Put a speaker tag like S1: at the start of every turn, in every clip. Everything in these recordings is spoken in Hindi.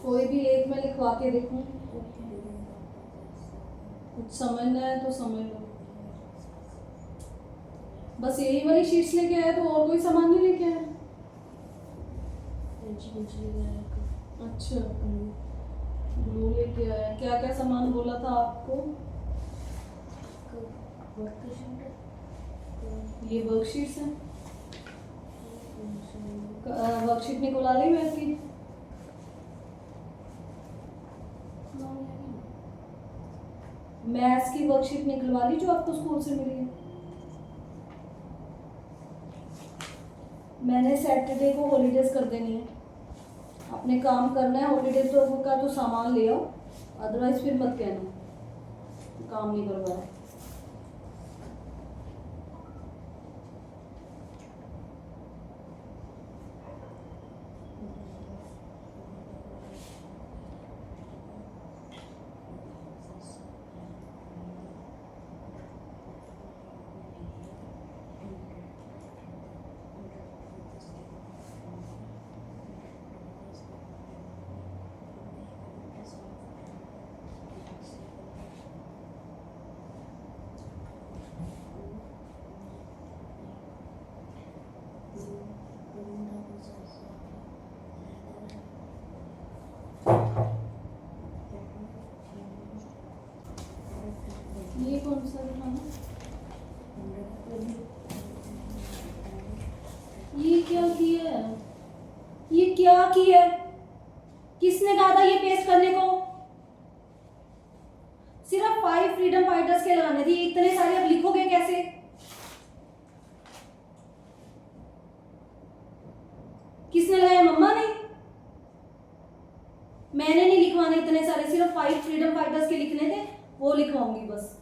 S1: कोई भी एक मैं लिखवा के देखूं, कुछ समझना है तो समझ लो। बस यही वाली शीट्स लेके आया तो और कोई सामान नहीं लेके आया? अच्छा, ग्लू लेके आया। क्या क्या सामान बोला था आपको? ये वर्कशीट्स हैं। वर्कशीट निकला ली मैथ की? मैथ्स की वर्कशीट निकलवा ली जो आपको स्कूल से मिली है? मैंने सैटरडे को हॉलीडेज कर देनी है। आपने काम करना है, हॉलीडे तो सामान ले आओ, अदरवाइज फिर मत कहना काम नहीं करवाया। ये कौन सा दिखाना? ये क्या किया है? ये क्या किया है? किसने कहा था ये पेस्ट करने को? सिर्फ 5 फ्रीडम फाइटर्स के लगाने थे, इतने सारे अब लिखोगे कैसे? किसने लगाया? मम्मा ने? मैंने नहीं लिखवाने इतने सारे, सिर्फ 5 फ्रीडम फाइटर्स के लिखने थे, वो लिखवाऊंगी बस।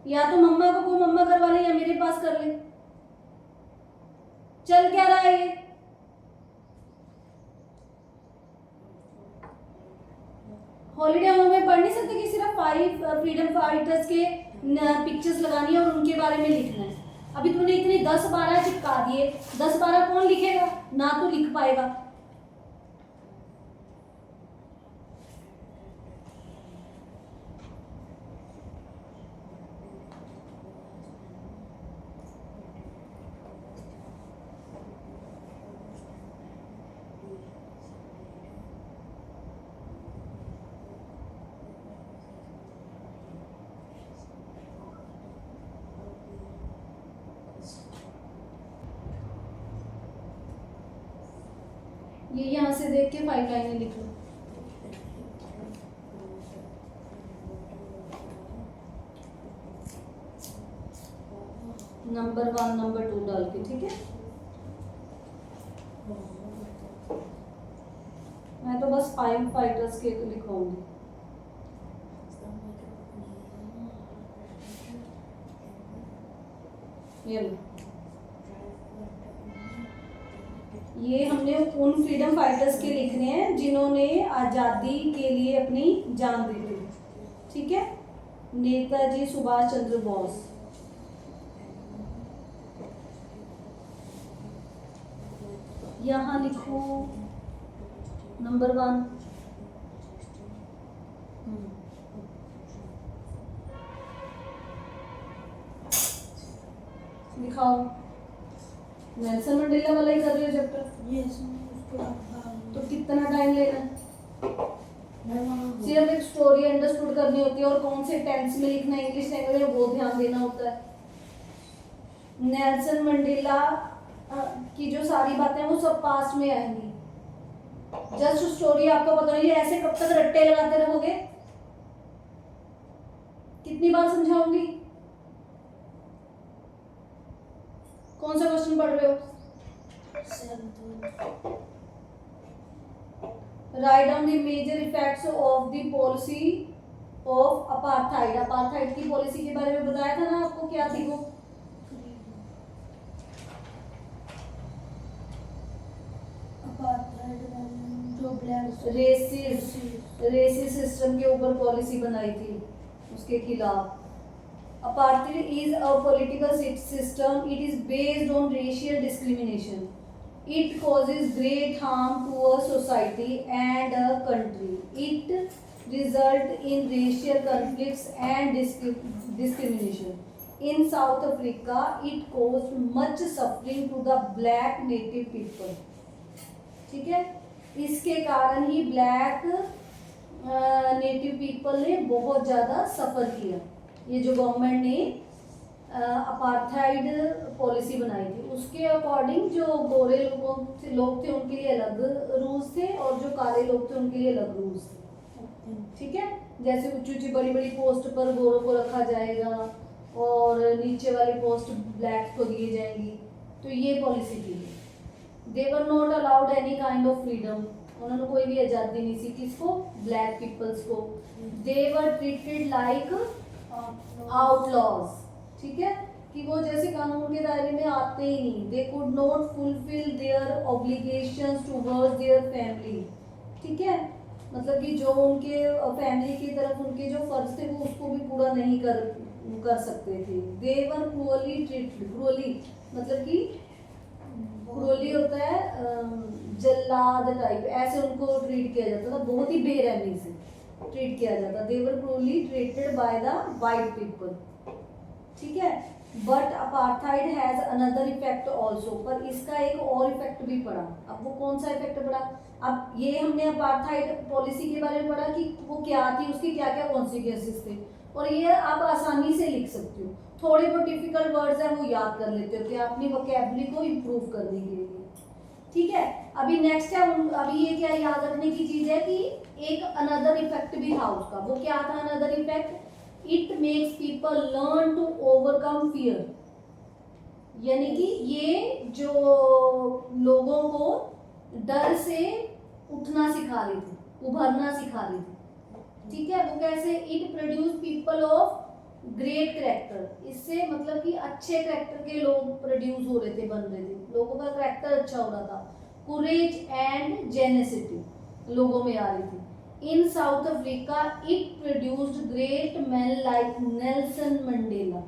S1: या तो मम्मा को मम्मा करवा ले या मेरे पास कर ले। चल क्या रहा है ये? हॉलीडे होम में पढ़ नहीं सकते कि सिर्फ 5 फ्रीडम फाइटर्स के पिक्चर्स लगानी है और उनके बारे में लिखना है? अभी तूने इतने 10-12 चिपका दिए, 10-12 कौन लिखेगा? ना तो लिख पाएगा। ये यहाँ से देख के 5 लाइनें लिख लो। नंबर 1 नंबर 2 डाल के, ठीक है? मैं तो बस 5 फाइटर्स के लिखवाऊंगी। ये लो, ये हमने उन फ्रीडम फाइटर्स के लिखने हैं जिन्होंने आज़ादी के लिए अपनी जान दी थी, ठीक है? नेताजी सुभाष चंद्र बोस। यहाँ लिखो नंबर 1। दिखाओ। नेल्सन मंडेला वाला ही कर रहे हो चैप्टर? यस। तो कितना टाइम लेना है? सिर्फ एक स्टोरी अंडरस्टूड करनी होती है और कौन से टेंस में लिखना है, इंग्लिश लैंग्वेज में, वो ध्यान देना होता है। नेल्सन मंडेला की जो सारी बातें हैं वो सब पास्ट में आएंगी। जस्ट स्टोरी आपको पता नहीं है, ऐसे कब तक रट्टे लगाते रहोगे? कितनी बार समझाऊंगी? कौन सा क्वेश्चन पढ़ रहे हो? Right down the major effects of the policy of apartheid. Apartheid की पॉलिसी के बारे में बताया था ना आपको, क्या थी वो? रेसिस सिस्टम के ऊपर पॉलिसी बनाई थी, उसके खिलाफ। Apartheid is a political system. It is based on racial discrimination. It causes great harm to a society and a country. It result in racial conflicts and discrimination. In South Africa, it caused much suffering to the black native people. ठीक है, इसके कारण ही ब्लैक नेटिव पीपल ने बहुत ज़्यादा सफ़र किया। ये जो गवर्नमेंट ने अपार्थाइड पॉलिसी बनाई थी, उसके अकॉर्डिंग जो गोरे लोग थे उनके लिए अलग रूल्स थे और जो काले लोग थे उनके लिए अलग रूल्स थे। ठीक है, जैसे ऊंची ऊंची बड़ी बड़ी पोस्ट पर गोरों को रखा जाएगा और नीचे वाली पोस्ट ब्लैक्स को दी जाएंगी, तो ये पॉलिसी थी। They were not allowed any kind of freedom, उन्होंने कोई भी आज़ादी नहीं सी किसको, ब्लैक पीपल्स को। दे वर ट्रीटेड लाइक आउटलॉज, ठीक है, कि वो जैसे कानून के दायरे में आते ही नहीं। They could not fulfil there obligations towards their family, ठीक है, मतलब कि जो उनके फैमिली की तरफ उनके जो फर्ज थे वो उसको भी पूरा नहीं कर सकते थे। दे वर क्रूअली ट्रीटेड, क्रूअली मतलब कि क्रूअली होता है जल्लाद टाइप, ऐसे उनको ट्रीट किया जाता था, बहुत ही बेरहमी से ट्रीट किया जाता। They were cruelly treated by the white people, ठीक है। But apartheid has another effect also, पर इसका एक और इफेक्ट भी पड़ा। अब वो कौन सा इफेक्ट पड़ा? अब ये हमने अपार्थाइड पॉलिसी के बारे में पढ़ा कि वो क्या थी, उसके क्या क्या कॉन्सिक्वेंसेस थे, और ये आप आसानी से लिख सकते हो। थोड़े बहुत डिफिकल्ट वर्ड्स हैं वो याद कर लेते हो कि अपनी वोकैबुलरी को इम्प्रूव करने के लिए, ठीक है। अभी नेक्स्ट है, अभी ये क्या याद रखने की चीज़ है कि एक अनदर इफेक्ट भी था उसका। वो क्या था another effect? It makes people learn to overcome fear, यानी कि ये जो लोगों को डर से उठना सिखा रही थी, उभरना सिखा रही थी, ठीक है। वो कैसे? It produce people of great character, इससे मतलब कि अच्छे कैरेक्टर के लोग प्रोड्यूस हो रहे थे, बन रहे थे, लोगों का कैरेक्टर अच्छा हो रहा था। कुरेज एंड जेनेसिटी लोगों में आ रही थी। In South Africa, it produced great men like Nelson Mandela.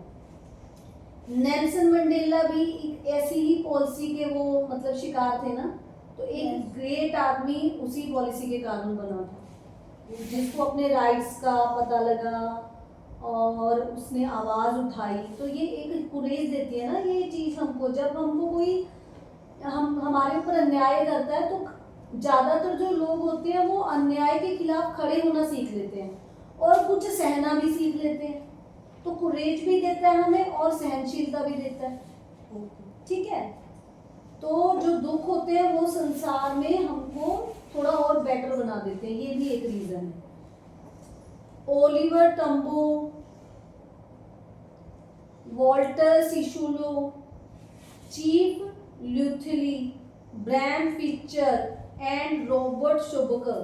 S1: Nelson Mandela भी एक ऐसी ही पॉलिसी के वो मतलब शिकार थे ना, तो एक ग्रेट आदमी उसी पॉलिसी के कारण बना था, जिसको अपने राइट्स का पता लगा और उसने आवाज़ उठाई। तो ये एक कुरेज देती है ना ये चीज़ हमको। जब हमको कोई हमारे ऊपर अन्याय करता है तो ज़्यादातर जो लोग होते हैं वो अन्याय के खिलाफ खड़े होना सीख लेते हैं और कुछ सहना भी सीख लेते हैं। तो कुरेज भी देता है हमें और सहनशीलता भी देता है, ठीक है। तो जो दुख होते हैं वो संसार में हमको थोड़ा और बेटर बना देते हैं, ये भी एक रीज़न है। Oliver Tambo, Walter Sisulu, Chief Luthuli, Bram Fischer and Robert Sobukwe,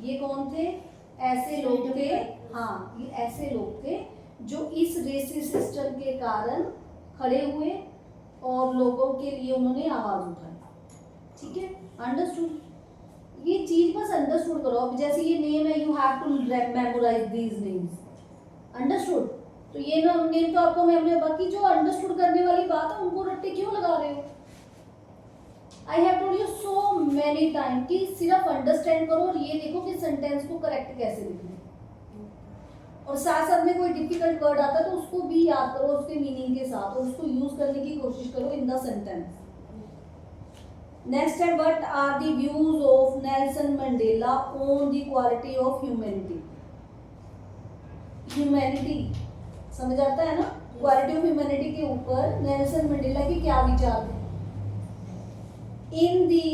S1: ये कौन थे? ऐसे लोग थे, हाँ, ये ऐसे लोग थे जो इस रेसिस्ट सिस्टम के कारण खड़े हुए और लोगों के लिए उन्होंने आवाज़ उठाई, ठीक है। अंडरस्टूड? ये चीज़ बस अंडरस्टूड करो। अब जैसे ये नेम है, you have to memorise these names, understood. तो ये नेम तो आपको मेमोरी, बाकी जो अंडरस्टूड करने वाली बात है उनको रट्टे क्यों लगा रहे हो? I have told you so many time कि सिर्फ अंडरस्टैंड करो और ये देखो कि सेंटेंस को करेक्ट कैसे लिखना है, और साथ साथ में कोई डिफिकल्ट वर्ड आता है तो उसको भी याद करो उसके मीनिंग के साथ और उसको यूज करने की कोशिश करो इन द सेंटेंस। नेक्स्ट है, what are the views of Nelson Mandela on the quality of humanity. Humanity समझ आता है ना? क्वालिटी ऑफ ह्यूमैनिटी के ऊपर नेल्सन मंडेला के क्या विचार थे? इन दी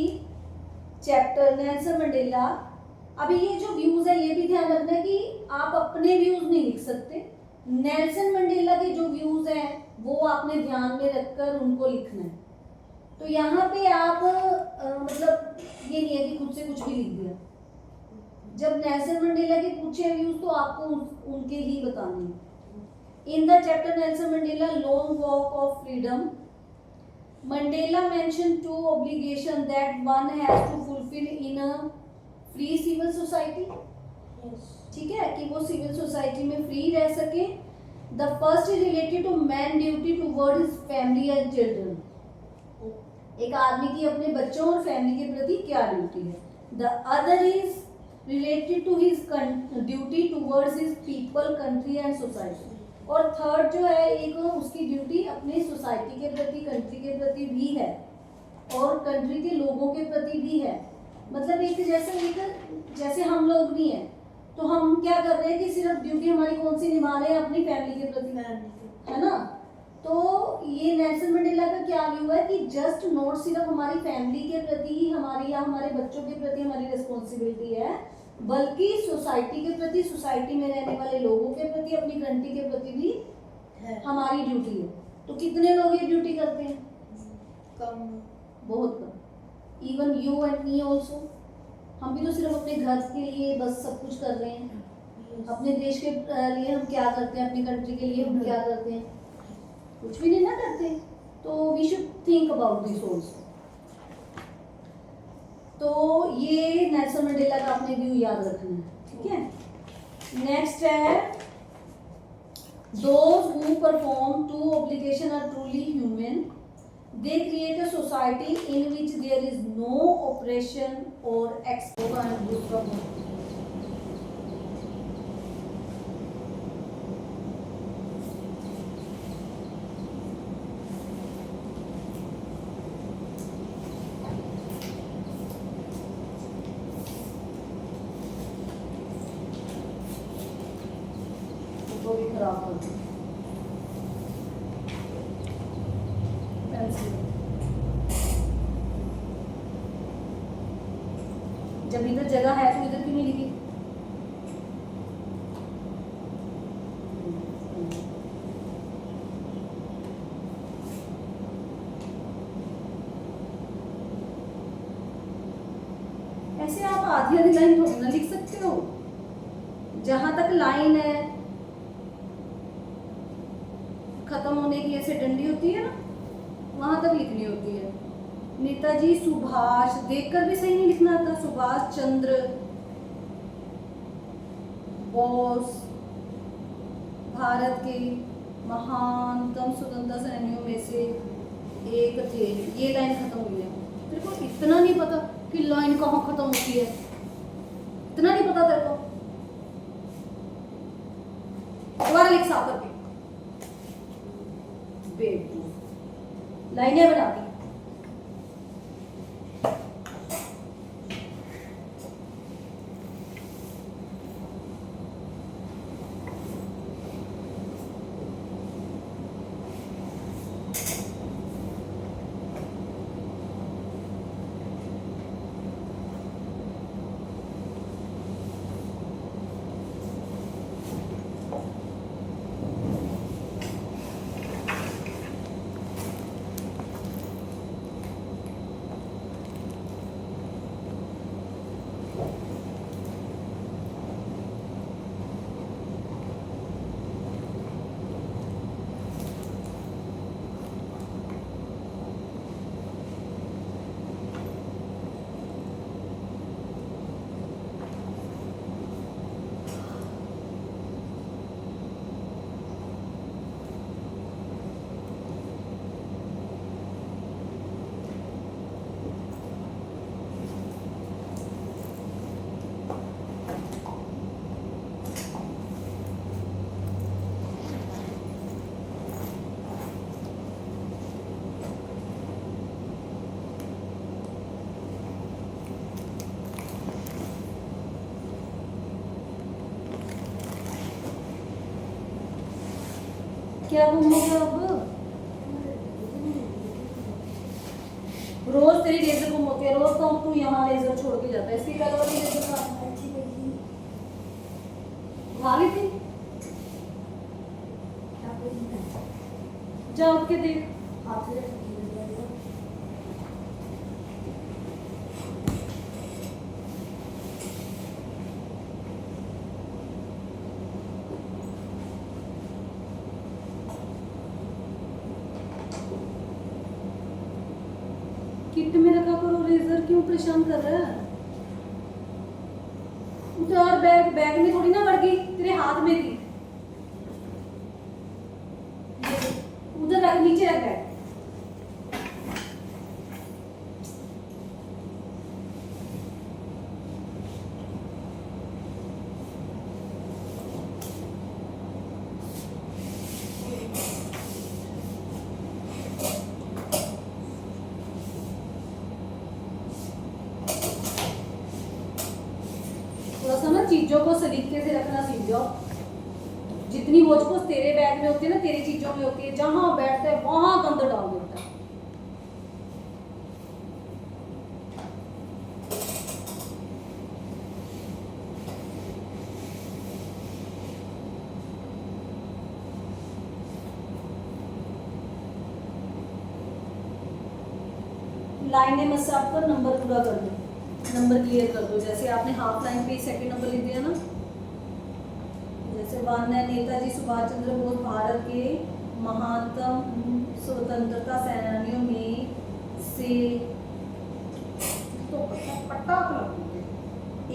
S1: चैप्टर नेल्सन मंडेला, अभी ये जो व्यूज है ये भी ध्यान रखना कि आप अपने व्यूज नहीं लिख सकते। नेल्सन मंडेला के जो व्यूज हैं वो आपने ध्यान में रखकर उनको लिखना है। तो यहाँ पे आप मतलब ये नहीं है कि खुद से कुछ भी लिख दिया। जब नेल्सन मंडेला के पूछे व्यूज तो आपको उनके ही बताने हैं। In the chapter Nelson Mandela Long walk of freedom, Mandela mentioned two obligations that one has to fulfill in a free civil society. Yes. ठीक है, कि वो सिविल सोसाइटी में फ्री रह सके। The first is related to man duty toward his family and children. एक आदमी की अपने बच्चों और फैमिली के प्रति क्या ड्यूटी है। The other is related to his duty towards his people, country and society. और थर्ड जो है, एक उसकी ड्यूटी अपने सोसाइटी के प्रति, कंट्री के प्रति भी है और कंट्री के लोगों के प्रति भी है। मतलब एक जैसे हम लोग भी हैं, तो हम क्या कर रहे हैं कि सिर्फ ड्यूटी हमारी कौन सी निभा रहे हैं, अपनी फैमिली के प्रति, है ना। तो ये नेल्सन मंडेला का क्या व्यू है कि जस्ट नॉट सिर्फ हमारी फैमिली के प्रति ही हमारी या हमारे बच्चों के प्रति हमारी रिस्पॉन्सिबिलिटी है, बल्कि सोसाइटी के प्रति, सोसाइटी में रहने वाले लोगों के प्रति, अपनी कंट्री के प्रति भी हमारी ड्यूटी है। तो कितने लोग ये ड्यूटी करते हैं?
S2: कम,
S1: बहुत कम। Even you and me also, हम भी तो सिर्फ अपने घर के लिए बस सब कुछ कर रहे हैं। अपने देश के लिए हम क्या करते हैं, अपनी कंट्री के लिए हम क्या करते हैं? कुछ भी नहीं ना करते। तो we should think about this also. तो ये नेल्सन मंडेला का अपने व्यू याद रखना है, ठीक है। नेक्स्ट है, those who perform to obligation are truly human, they create a society in which there is no oppression or exploitation. तो भी खराब हो गई जब इधर जगह है तो इधर क्यों नहीं लिखी? ऐसे आप आधी आधी लाइन थोड़ी ना लिख सकते हो। जहां तक लाइन है खत्म होने की, ऐसे डंडी होती है ना, वहां तक लिखनी होती है। नेताजी सुभाष, देखकर भी सही नहीं लिखना आता। सुभाष चंद्र बोस भारत के महानतम स्वतंत्रता सेनानियों में से एक थे। ये लाइन खत्म हुई है। तेरे को इतना नहीं पता कि लाइन कहाँ खत्म होती है? इतना नहीं पता तेरे को? दोबारा लिख साफ करके। बेवकूफ, लाइनें बना दी। क्या घूमोगे अब? रोज तेरी लेजर गुम होती है, रोज तो तू यहाँ लेजर छोड़ के जाता है। इसकी कल वाली लेजर खा ली थी, जा उठ के देख। किट में रखा करो रेजर, क्यों परेशान कर रहा है? उतार बैग, बैग में थोड़ी ना पड़ गई, तेरे हाथ में थी। उधर रख, नीचे रख बैग। चीज़ों को सलीके से रखना सीख जाओ। जितनी होच-पोच तेरे बैग में होती है ना, तेरी चीज़ों में होती है, जहाँ बैठता है वहाँ गंद डाल देता है। लाइन में मत साफ कर, नंबर पूरा कर दो, नंबर क्लियर कर दो। जैसे आपने हाफ लाइन पे सेकंड नंबर लिख दिया ना, जैसे 1 है नेताजी सुभाष चंद्र बोस भारत के महानतम स्वतंत्रता सेनानियों में से तो पटाख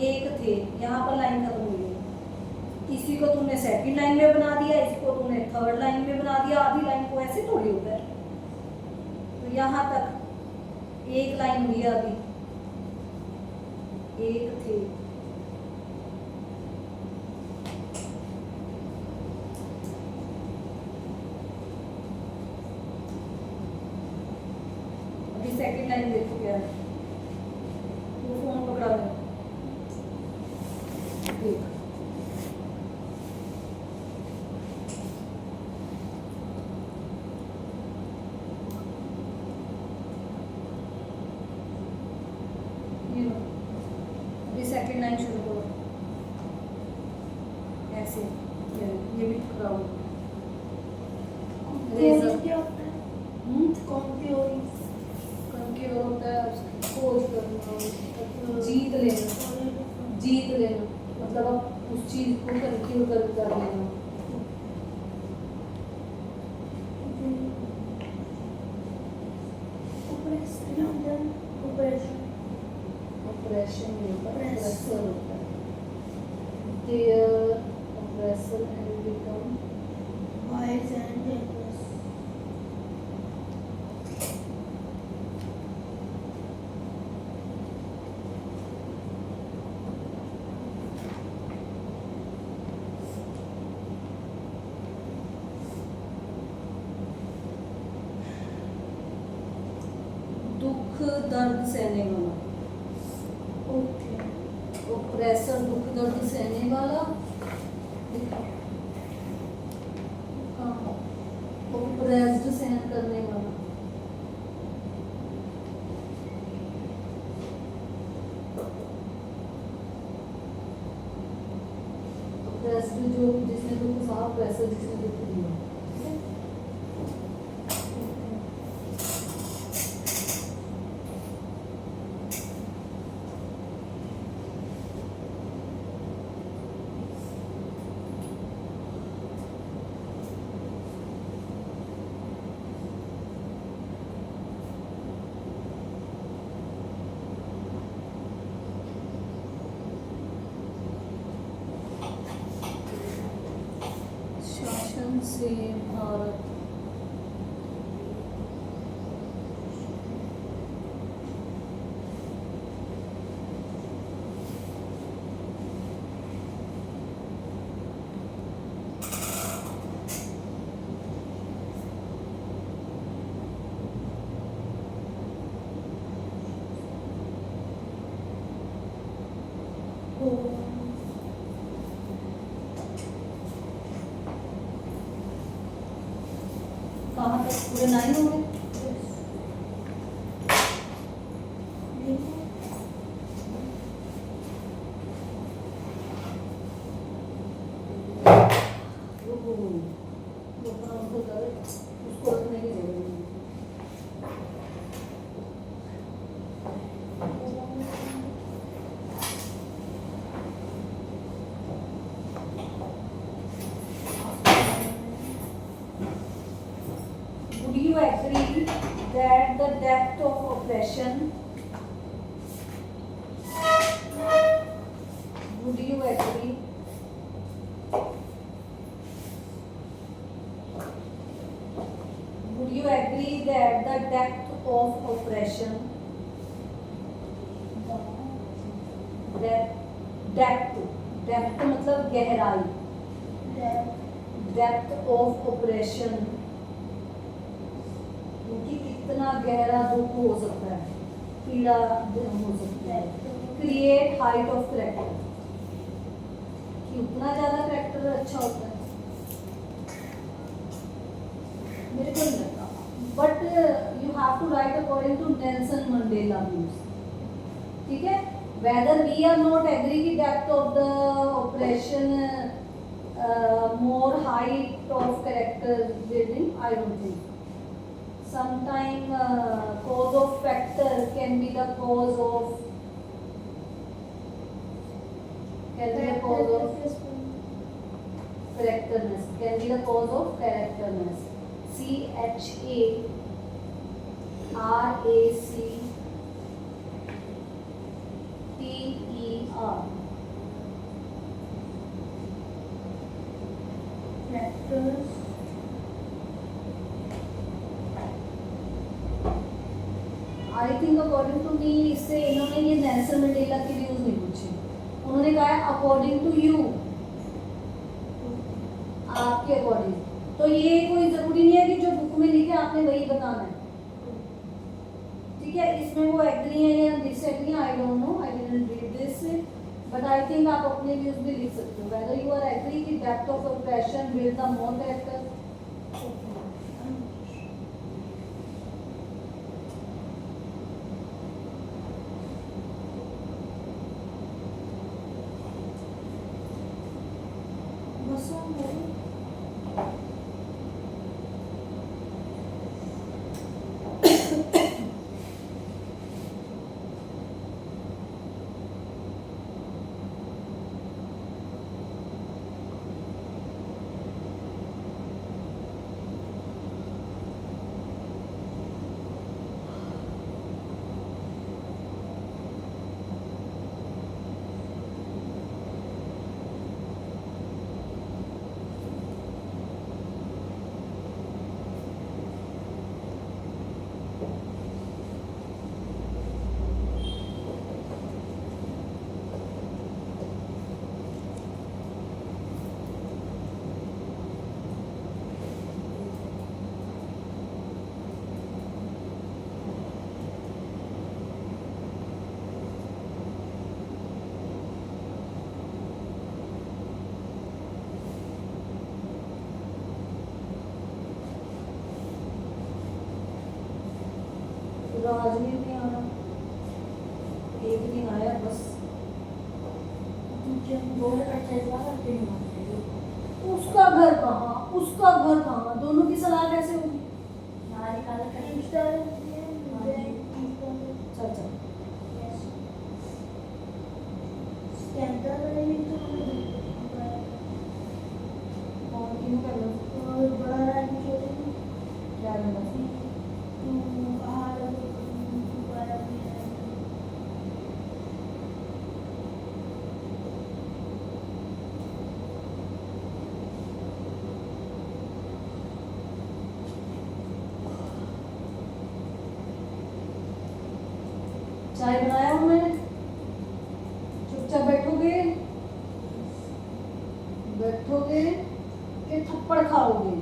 S1: एक थे। यहाँ पर लाइन खत्म हुई है। इसी को तुमने सेकंड लाइन में बना दिया, इसको तुमने थर्ड लाइन में बना दिया। आधी लाइन को ऐसे थोड़ी होता है। तो यहाँ तक एक लाइन हुई है अभी, एक थे। अभी सेकंड लाइन देखो क्या है, वो फोन पकड़ा है, देख सेकंड लाइन शुरू करो ऐसे, ये भी पकड़ा हुआ रेजर क्या होता है? कौन की ओर होता है? खोज करना, जीत लेना मतलब अब उस चीज को कंक्यूर कर लेना। ऑपरेशन होता है, ऑपरेसर होता है। Their oppressor and become wise and helpless. दुख दर्द सहने वाला, ऑपरेसर दुख दर्द सहने वाला, ऑपरेस्ड सहन करने वाला। ऑपरेस्ड जो जिसने दुख सहा, ऑपरेसर जिसने दुख दिया। शासन से भारत, कहाँ तक पूरे 9 हो गए? उसको रखने की जरूरत नहीं। Would you agree that the depth of oppression, would you agree that the depth of oppression, depth मतलब गहराई, depth of oppression, क्योंकि कितना गहरा दुख हो सकता है, पीड़ा हो सकती है, create height of character, कि उतना ज़्यादा करेक्टर अच्छा होता है, मेरे को नहीं लगता। But you have to write according to Nelson Mandela views, ठीक है। Whether we are not agree की depth of the operation more height of character building, I don't think. Sometime cause of factor can be the cause of characterness, can be the cause of characterness. CHARACTER factors. I think according to me, इससे इन्होंने ये नेल्सन मंडेला के व्यूज नहीं पूछे, उन्होंने कहा है अकॉर्डिंग टू यू, आपके अकॉर्डिंग। तो ये कोई जरूरी नहीं है कि जो बुक में लिखे आपने वही बताना है, ठीक है। इसमें वो एग्री है या disagree, I don't know, I didn't read this, but I think आप अपने व्यूज भी लिख सकते हो। वेदर यू आर एग्री कि depth of operation will the more character. Rajveer नहीं आना, एक दिन आया बस। उसका घर कहाँ, उसका घर कहाँ, दोनों की सलाह कैसे होगी? अच्छा क्या करना? चाय बनाया हूँ मैंने, चुपचाप बैठोगे बैठोगे कि थप्पड़ खाओगे?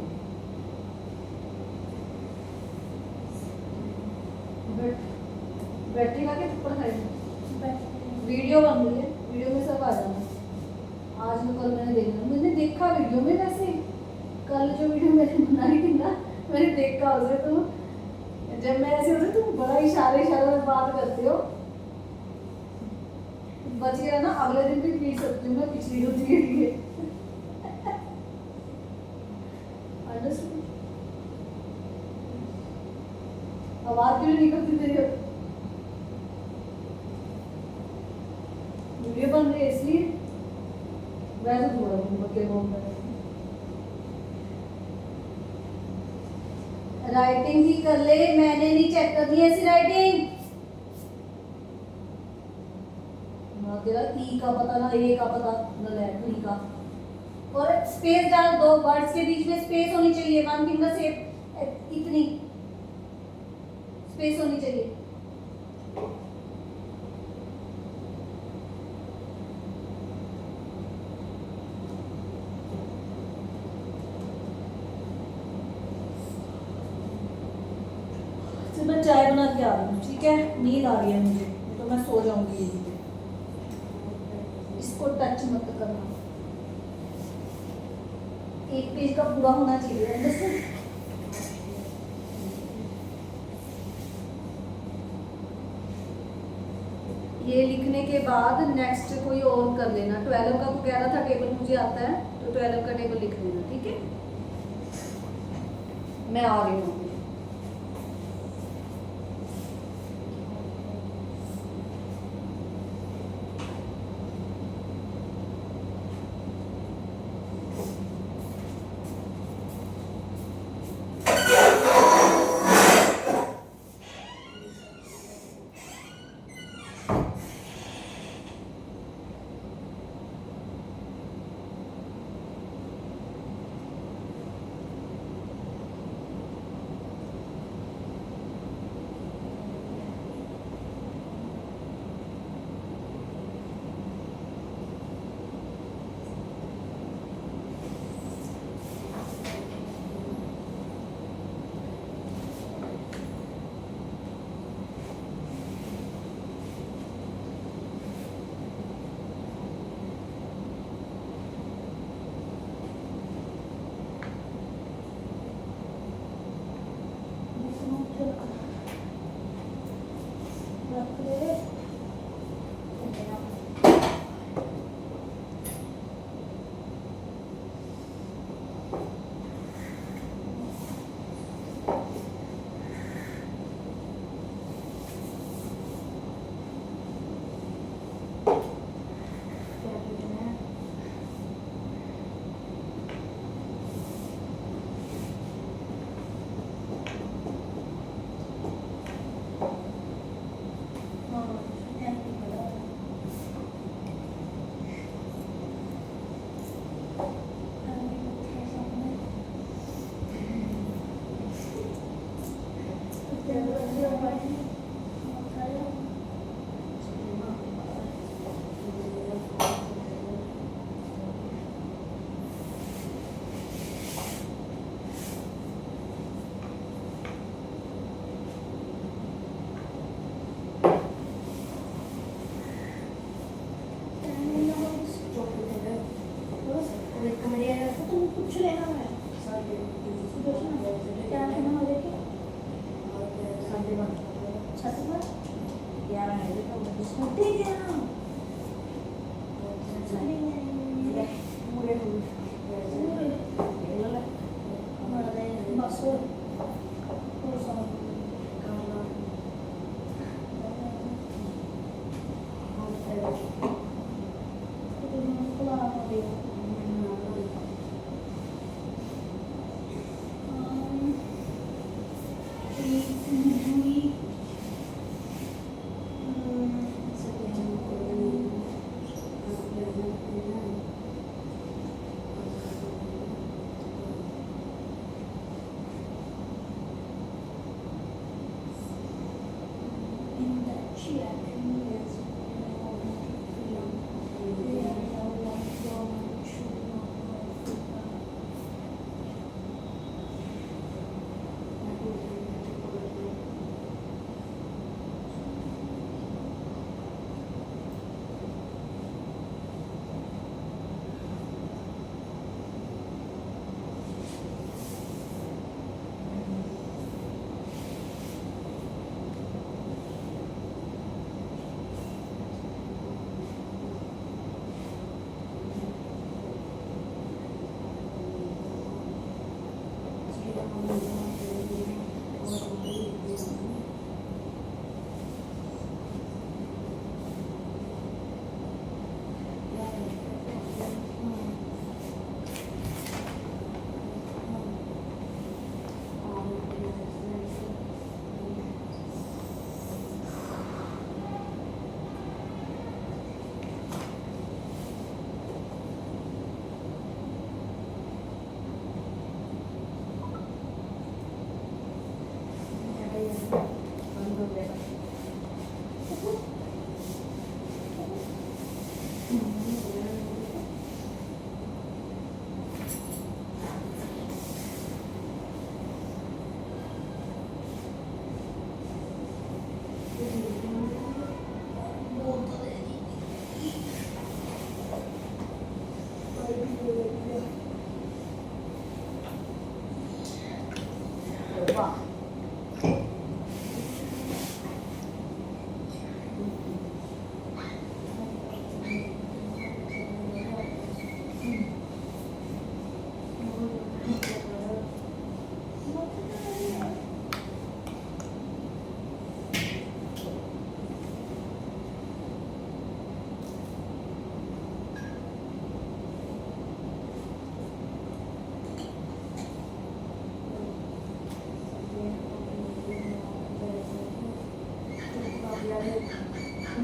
S1: बैठेगा कि थप्पड़ खाएगा? वीडियो बन रही है, वीडियो में सब आ जाना। आज में कल मैंने देखा वीडियो में, वैसे कल जो वीडियो मैंने बनाई थी ना, मैंने देखा उसे। तो जब मैं ऐसे होती तुम बड़ा इशारे में बात करते हो, बच गया ना, अगले दिन भी पीट सकती हूँ मैं पिछली होती है। आवाज क्यों निकलती तेरी? वीडियो बन रही है इसलिए, वैसे थोड़ा बच्चे बोल रहे हैं। राइटिंग ही कर ले, मैंने नहीं चेक करनी ऐसी राइटिंग। ना तेरा ई का पता, ना ए का पता, ना लेटर ई का। और स्पेस डाल दो, वर्ड्स के बीच में स्पेस होनी चाहिए, वन फिंगर से इतनी स्पेस होनी चाहिए। मैं चाय बना के आ रही हूँ, ठीक है। नींद आ रही है मुझे, तो मैं सो जाऊंगी। इसको टच मत करना। एक पेज का पूरा होना चाहिए, अंडरस्टैंड। ये लिखने के बाद नेक्स्ट कोई और कर लेना। 12 का तो कह रहा था टेबल मुझे आता है, तो 12 का टेबल लिख लेना, ठीक है। मैं आ रही हूँ।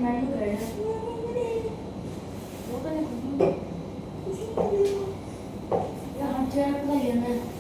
S1: मैंने तो करना वो तो नहीं यहाँ चेयर अपना लेना है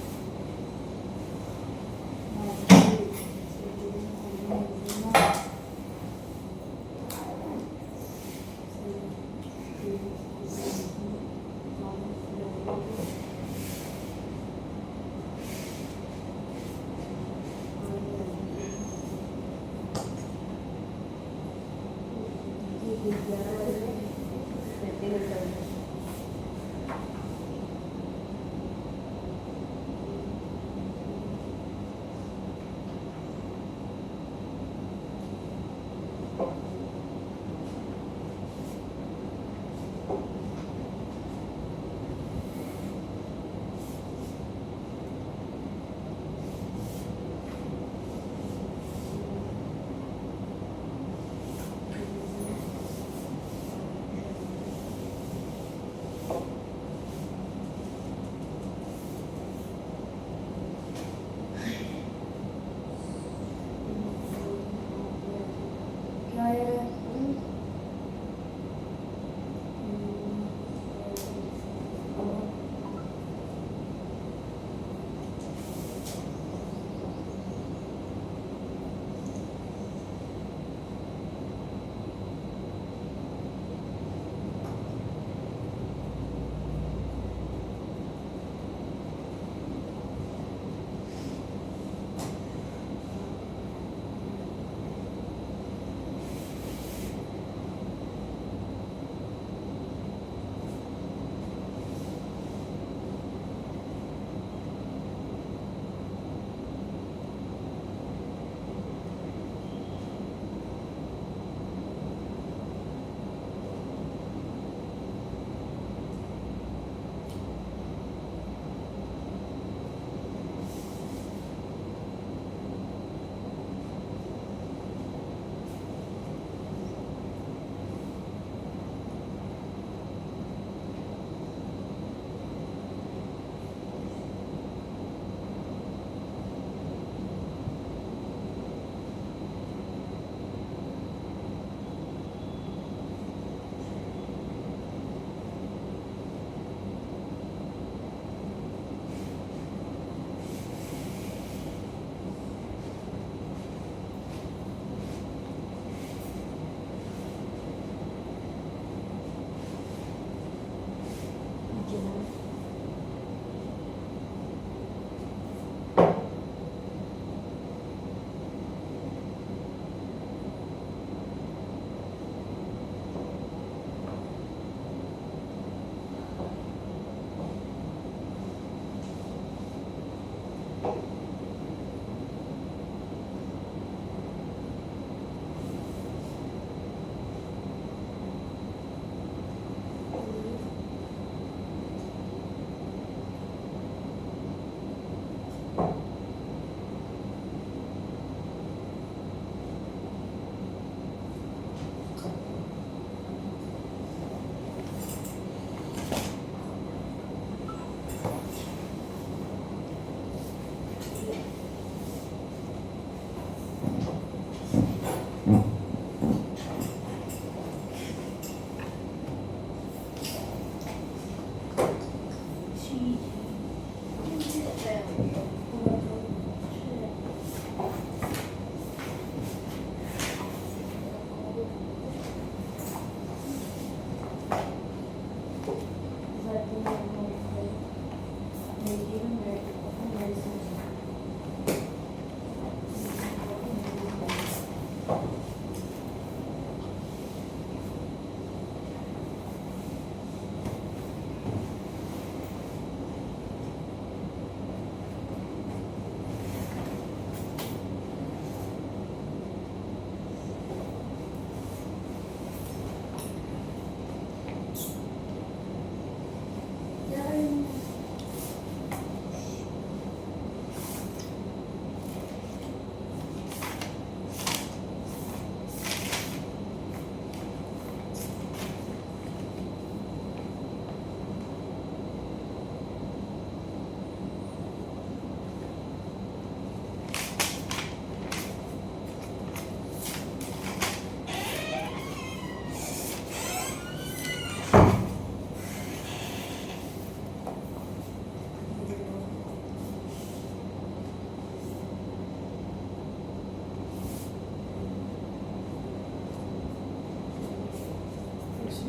S1: तू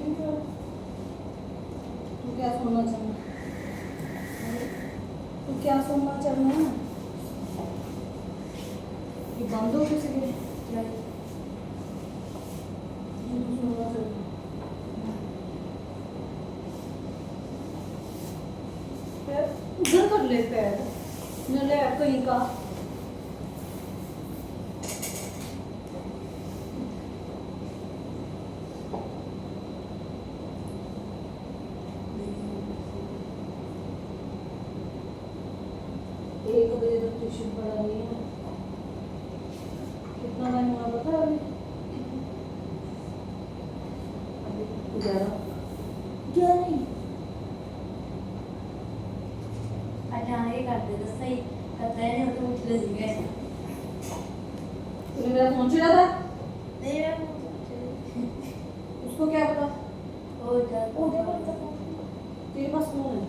S1: क्या सोना चाहना, तू क्या सोना चाहना है? ये बंद हो किसी के क्या है? तू सोना चाहना पैर उधर कर ले, पैर न ले कहीं का। एक बजे तक ट्यूशन पढ़ा रही है। कितना टाइम हुआ पता है अभी? 11 नहीं
S2: अचानक ही करते तो सही करता है नहीं तो उठ ले गए।
S1: तूने मेरा फोन छुड़ा था?
S2: नहीं मैं
S1: उसको क्या पता?
S2: हो जाता
S1: तेरे पास फोन है?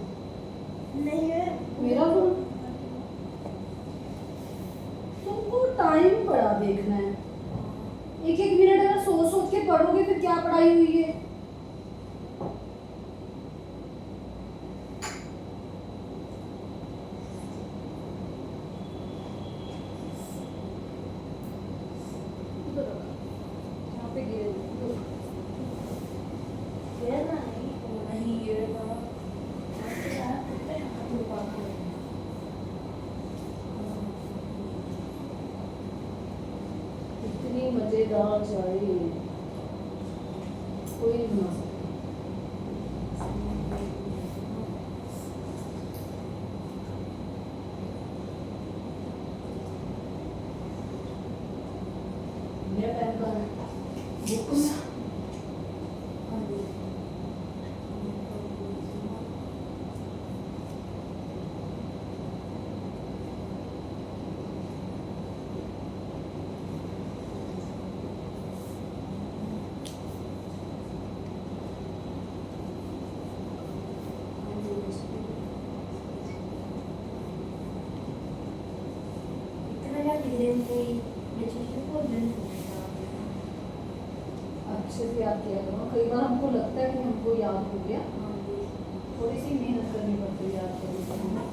S2: नहीं है
S1: मेरा फोन? तुमको टाइम पड़ा देखना है। एक एक मिनट अगर सोच सोच के पढ़ोगे फिर क्या पढ़ाई हुई है? इधर रख। यहाँ पे गिरे इधर।
S2: ये नहीं ये
S1: इतनी मजेदार चाय कोई नहीं बना सकता। मेरा पैन कार्ड है बुक में। अच्छे से याद किया करो। कई बार हमको लगता है कि हमको याद हो गया, थोड़ी सी मेहनत करनी पड़ती है याद करने के लिए।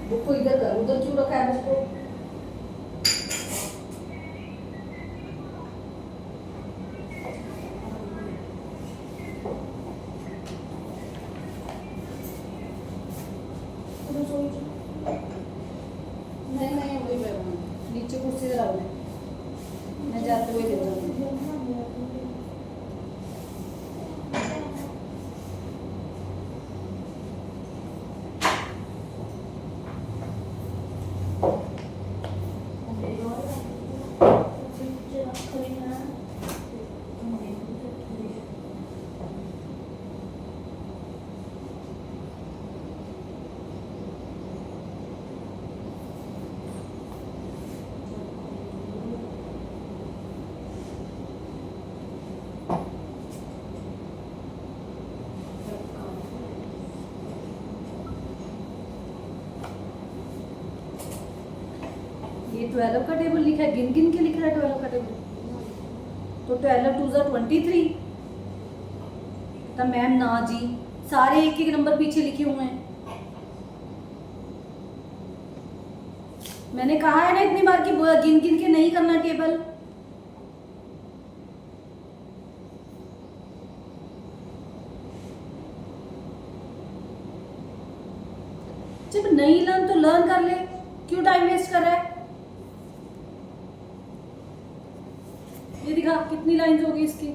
S1: बुक को इधर कर, उधर क्यों रखा है बुक को? नहीं नहीं वही बैठूंगी नीचे कुर्सी जरा मैं जाते हुए ले जाऊंगी। ये 12 का टेबल लिखा है, गिन गिन के लिख रहा है 12 का टेबल। तो 12 2 23। तो मैम ना जी, सारे एक एक नंबर पीछे लिखे हुए हैं। मैंने कहा है ना इतनी बार कि गिन गिन के नहीं करना टेबल। जब नहीं लर्न तो लर्न कर ले, क्यों टाइम वेस्ट कर रहा है? ये दिखा कितनी लाइंस होगी इसकी।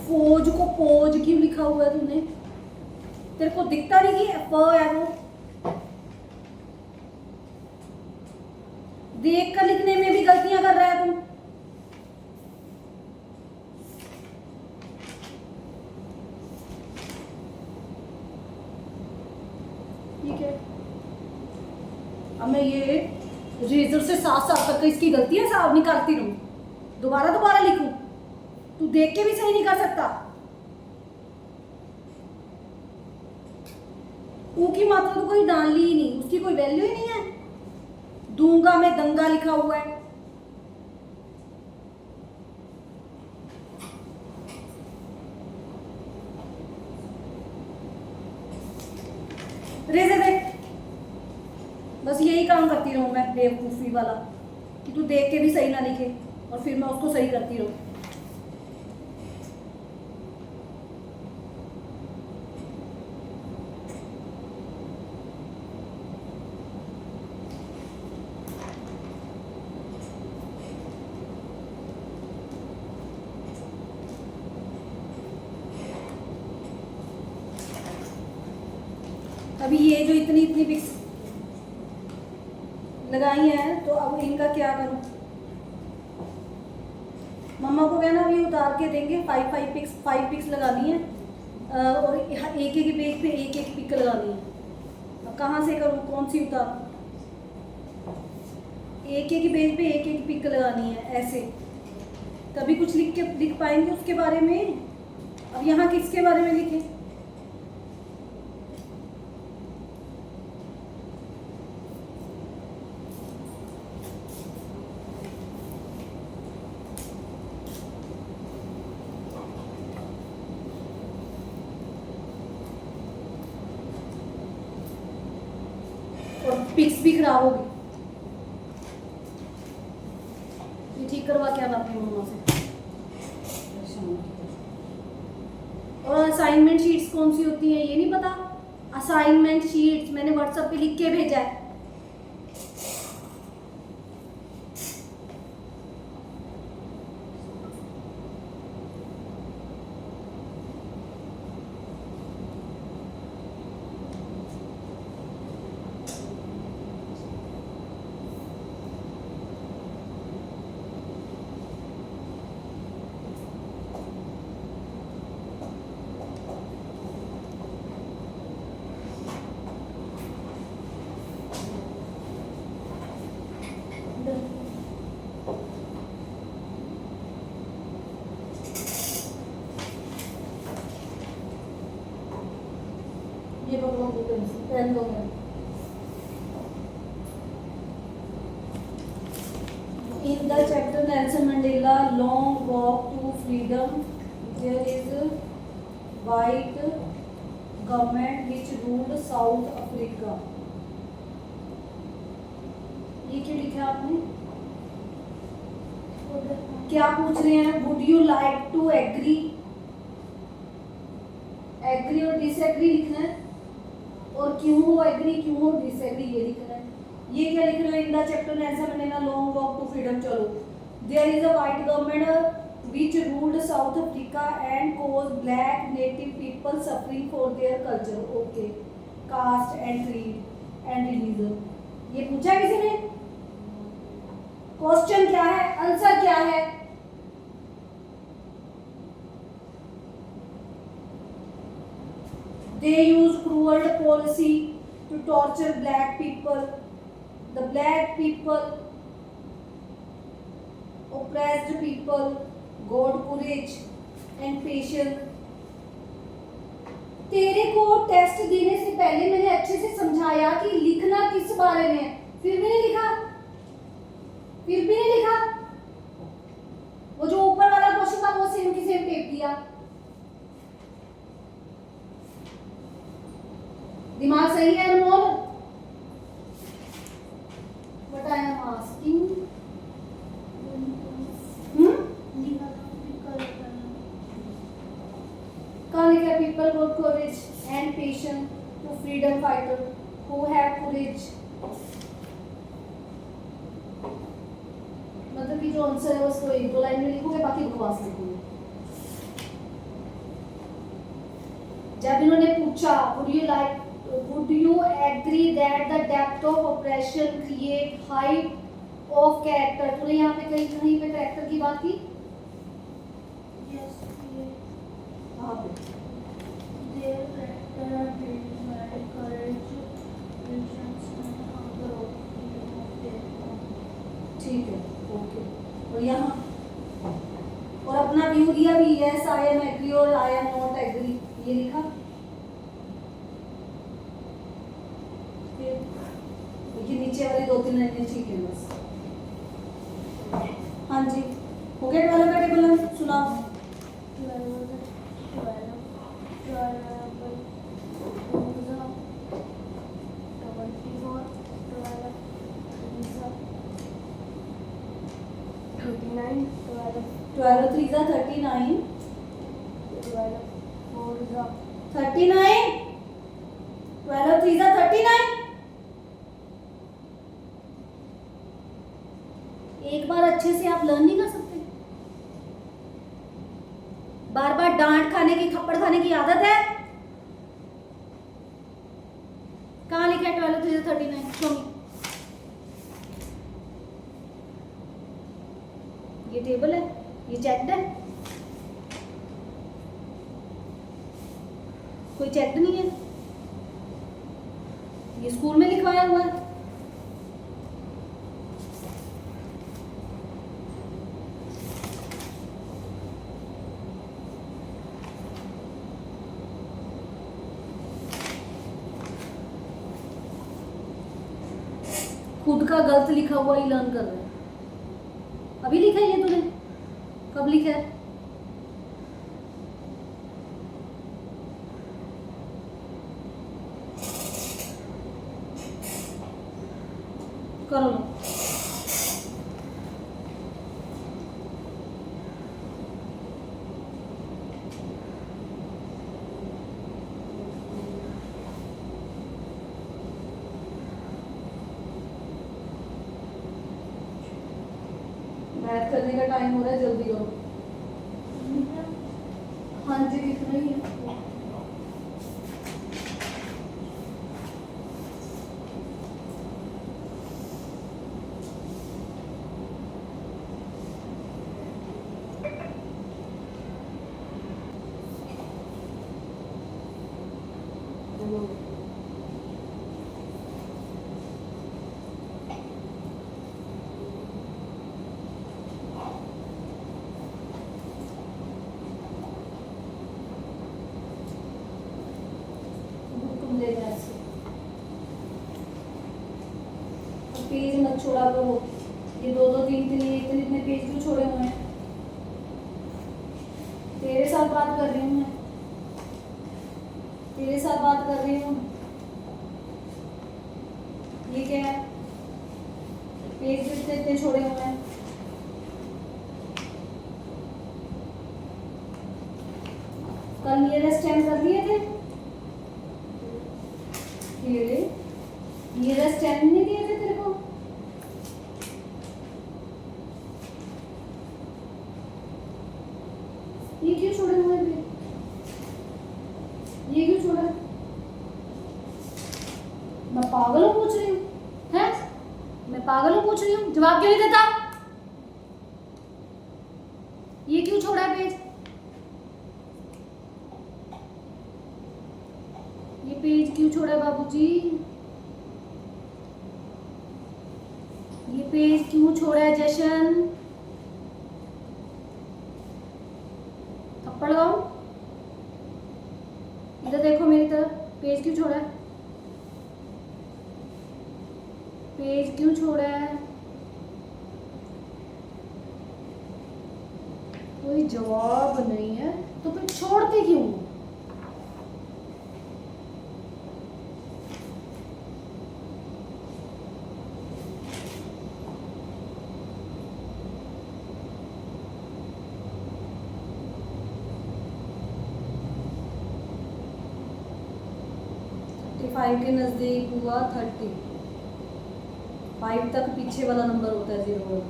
S1: फौज को पोज क्यों लिखा हुआ है तूने? तेरे को दिखता नहीं कि फ है वो? देख कर लिखने में भी गलतियां कर रहा है तू। ठीक है, अब मैं ये रेजर से साफ साफ करके इसकी गलतियां साफ निकालती रहूं, दोबारा लिखूं? तू देख के भी सही नहीं कर सकता। ऊ की मात्रा तो कोई डाल ली ही नहीं, उसकी कोई वैल्यू ही नहीं है। दूंगा में दंगा लिखा हुआ है। रेजर दे, बस यही काम करती रहूं मैं बेवकूफी वाला, कि तू देख के भी सही ना लिखे और फिर मैं उसको सही करती रहूं। अभी ये जो इतनी इतनी पिक्स लगाई हैं, तो अब इनका क्या करूं? मम्मा को कहना अभी उतार के देंगे, 5 पिक्स लगानी है और एक एक पेज पे एक एक पिक लगानी है। अब कहाँ से करूं, कौन सी उतारूं? एक एक पेज पे एक एक पिक लगानी है, ऐसे तभी कुछ लिख पाएंगे उसके बारे में। अब यहाँ किसके बारे में लिखें? और पिक्स भी खराब होगी। ये ठीक करवा के आना अपनी मम्मा से। और असाइनमेंट शीट्स कौन सी होती हैं ये नहीं पता? असाइनमेंट शीट्स मैंने व्हाट्सएप पे लिख के भेजा है। ये पकड़ो पेन दो मैं। In the chapter Nelson Mandela Long Walk to Freedom, there is a white government which ruled South Africa. ये क्यों लिखा आपने? क्या पूछ रहे हैं? Would you like to agree? Agree और डिसएग्री लिखना है, और क्यों हो एग्री क्यों हो डिसएग्री ये लिखना है। ये क्या लिख रहे हैं? In the chapter Nelson Mandela Long Walk to Freedom. चलो, there is a white government which ruled South Africa and cause black native people suffering for their culture, okay, caste and creed and religion. ये पूछा है किसी ने? क्वेश्चन क्या है, आंसर क्या है? They used cruel policy to torture black people. The black people, oppressed people, got courage and patience तेरे को टेस्ट देने से पहले मैंने अच्छे से समझाया कि लिखना किस बारे में है, फिर भी नहीं लिखा, फिर भी नहीं लिखा। वो जो ऊपर वाला क्वेश्चन था वो सेम की सेम टेप दिया। दिमाग सही है अनमोल? What I am asking? कहाँ लिखा है? People got courage and patience to freedom fighter who have courage. मतलब कि जो आंसर है उसको एक दो लाइन में लिखोगे, बाकी बकवास लिखोगे। जब इन्होंने पूछा would you agree that the depth of oppression create height of character, तूने यहाँ पे कहीं कहीं पे character की बात की?
S2: Yes, ये
S1: हाँ पे
S2: their character are built by courage, patience and hunger of freedom of their own.
S1: ठीक है, ओके। और यहाँ और अपना व्यू दिया भी, yes I am agree और I am not agree, ये लिखा। फिर नीचे वाली दो तीन लाइनें ठीक है बस। हाँ जी, हो गया 12 का टेबल? सुनाओ। 12 3 जा 39, 39, 12 3 जा 39। एक बार अच्छे से आप लर्न नहीं कर सकते? बार बार डांट खाने की, थप्पड़ खाने की आदत है? कहाँ लिखा है 12 3 जा 39? शो मी। ये टेबल है, ये चेक्ड है, कोई चेक्ड नहीं है, ये स्कूल में लिखवाया हुआ है। खुद का गलत लिखा हुआ ही लर्न कर रहे हैं। अभी लिखा है ये तूने? कब लिखा है? करो लो। मैथ करने का टाइम हो रहा है, जल्दी करो। हाँ जी, लिखना ही है। पेज मत छोड़ा करो, ये दो दो तीन तीन इतने इतने पेज क्यों छोड़े हुए हैं? तेरे साथ बात कर रही हूँ मैं, तेरे साथ बात कर रही हूँ। ये क्या है? पेज इतने इतने छोड़े हुए हैं। कल नियरेस्ट 10 कर लिए थे? नियरेस्ट 10 नहीं दिए थे तेरे को? ये क्यों छोड़े हुए थे? ये क्यों छोड़ा? मैं पागल हूँ पूछ रही हूँ, हैं? मैं पागल हूँ पूछ रही हूँ, जवाब क्यों नहीं देता? ये क्यों छोड़ा है पेज? ये पेज क्यों छोड़ा है बाबूजी? ये पेज क्यों छोड़ा है जशन? थप्पड़ लगाऊं? इधर देखो। पेज क्यों छोड़ा है? पेज क्यों छोड़ा है? कोई जवाब नहीं है तो फिर छोड़ते क्यों? फाइव के नज़दीक हुआ 30। 5 तक पीछे वाला नंबर होता है 0 वाला।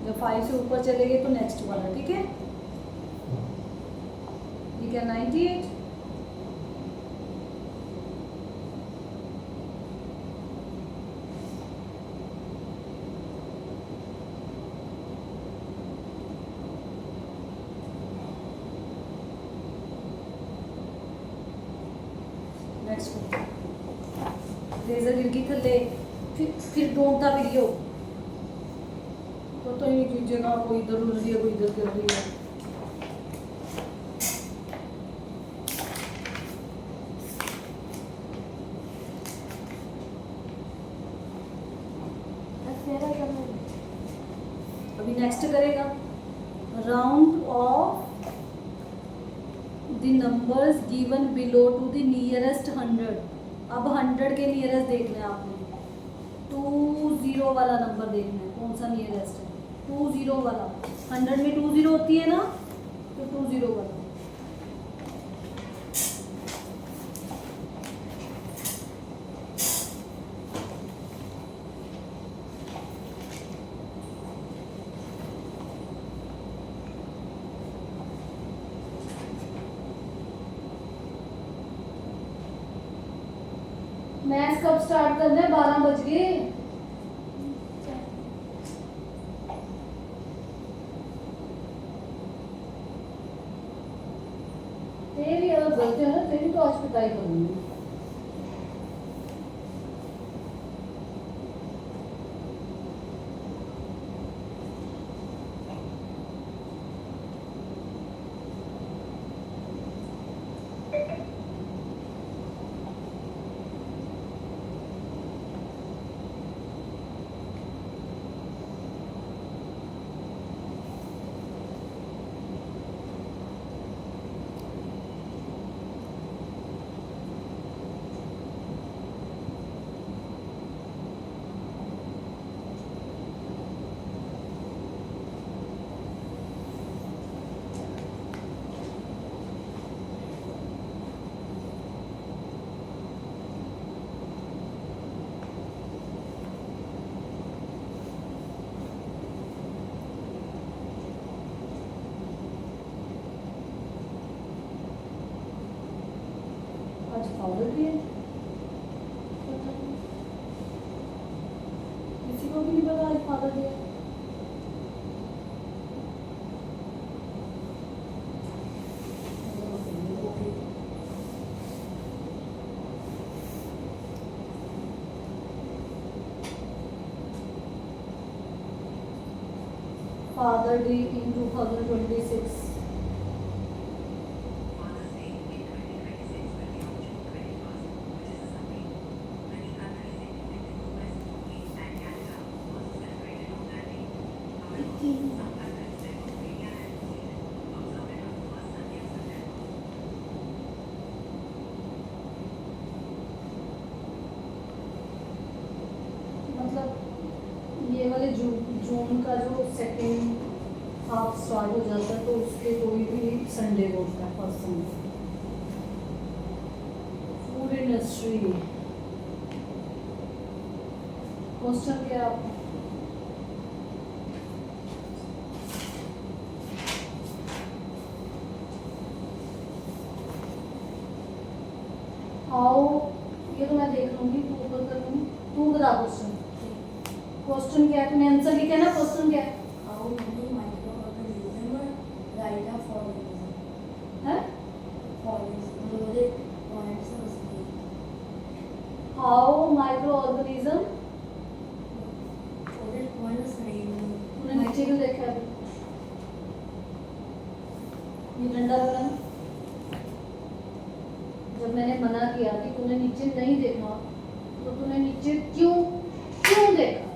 S1: जब 5 से ऊपर चले गए तो नेक्स्ट वाला, ठीक है? ठीक है 98। नेक्स्ट रेजर गिर गई थले, फिर ढूंढता फिरियो तो ही नहीं जगह, कोई इधर उड़ रही है कोई इधर गिर रही है। अभी नेक्स्ट करेगा round off the numbers given below to the nearest 100। अब 100 के नियरेस्ट देखना है आपने। 20 वाला नंबर देखना है, कौन सा नियरेस्ट है? 20 वाला। 100 में 20 होती है ना, तो 20 वाला। मैथ्स कब स्टार्ट करना है? 12 बज गए। तेरी अगर गलती है ना, तेरी तो आज पिटाई करूंगी। आज फादर डे है, किसी को भी नहीं पता आज फादर डे है। Father Day in 2026. मतलब ये वाले जून का जो सेकेंड हाफ स्टार्ट हो जाता है तो उसके कोई भी संडे होता है, first Sunday. Food industry question क्या है? हाउ, ये तो मैं देख लूंगी, तू ऊपर कर लूंगी, तू बता क्वेश्चन। क्वेश्चन क्या है? तूने आंसर लिखा है ना, क्वेश्चन क्या है?
S2: How many microorganisms write a organism?
S1: है हाउ माइक्रो ऑर्गेनिज्म। तूने नीचे क्यों देखा है? ये डंडा वाला ना, जब जब मैंने मना किया कि तूने नीचे नहीं देखना, तो तूने नीचे क्यों क्यों देखा?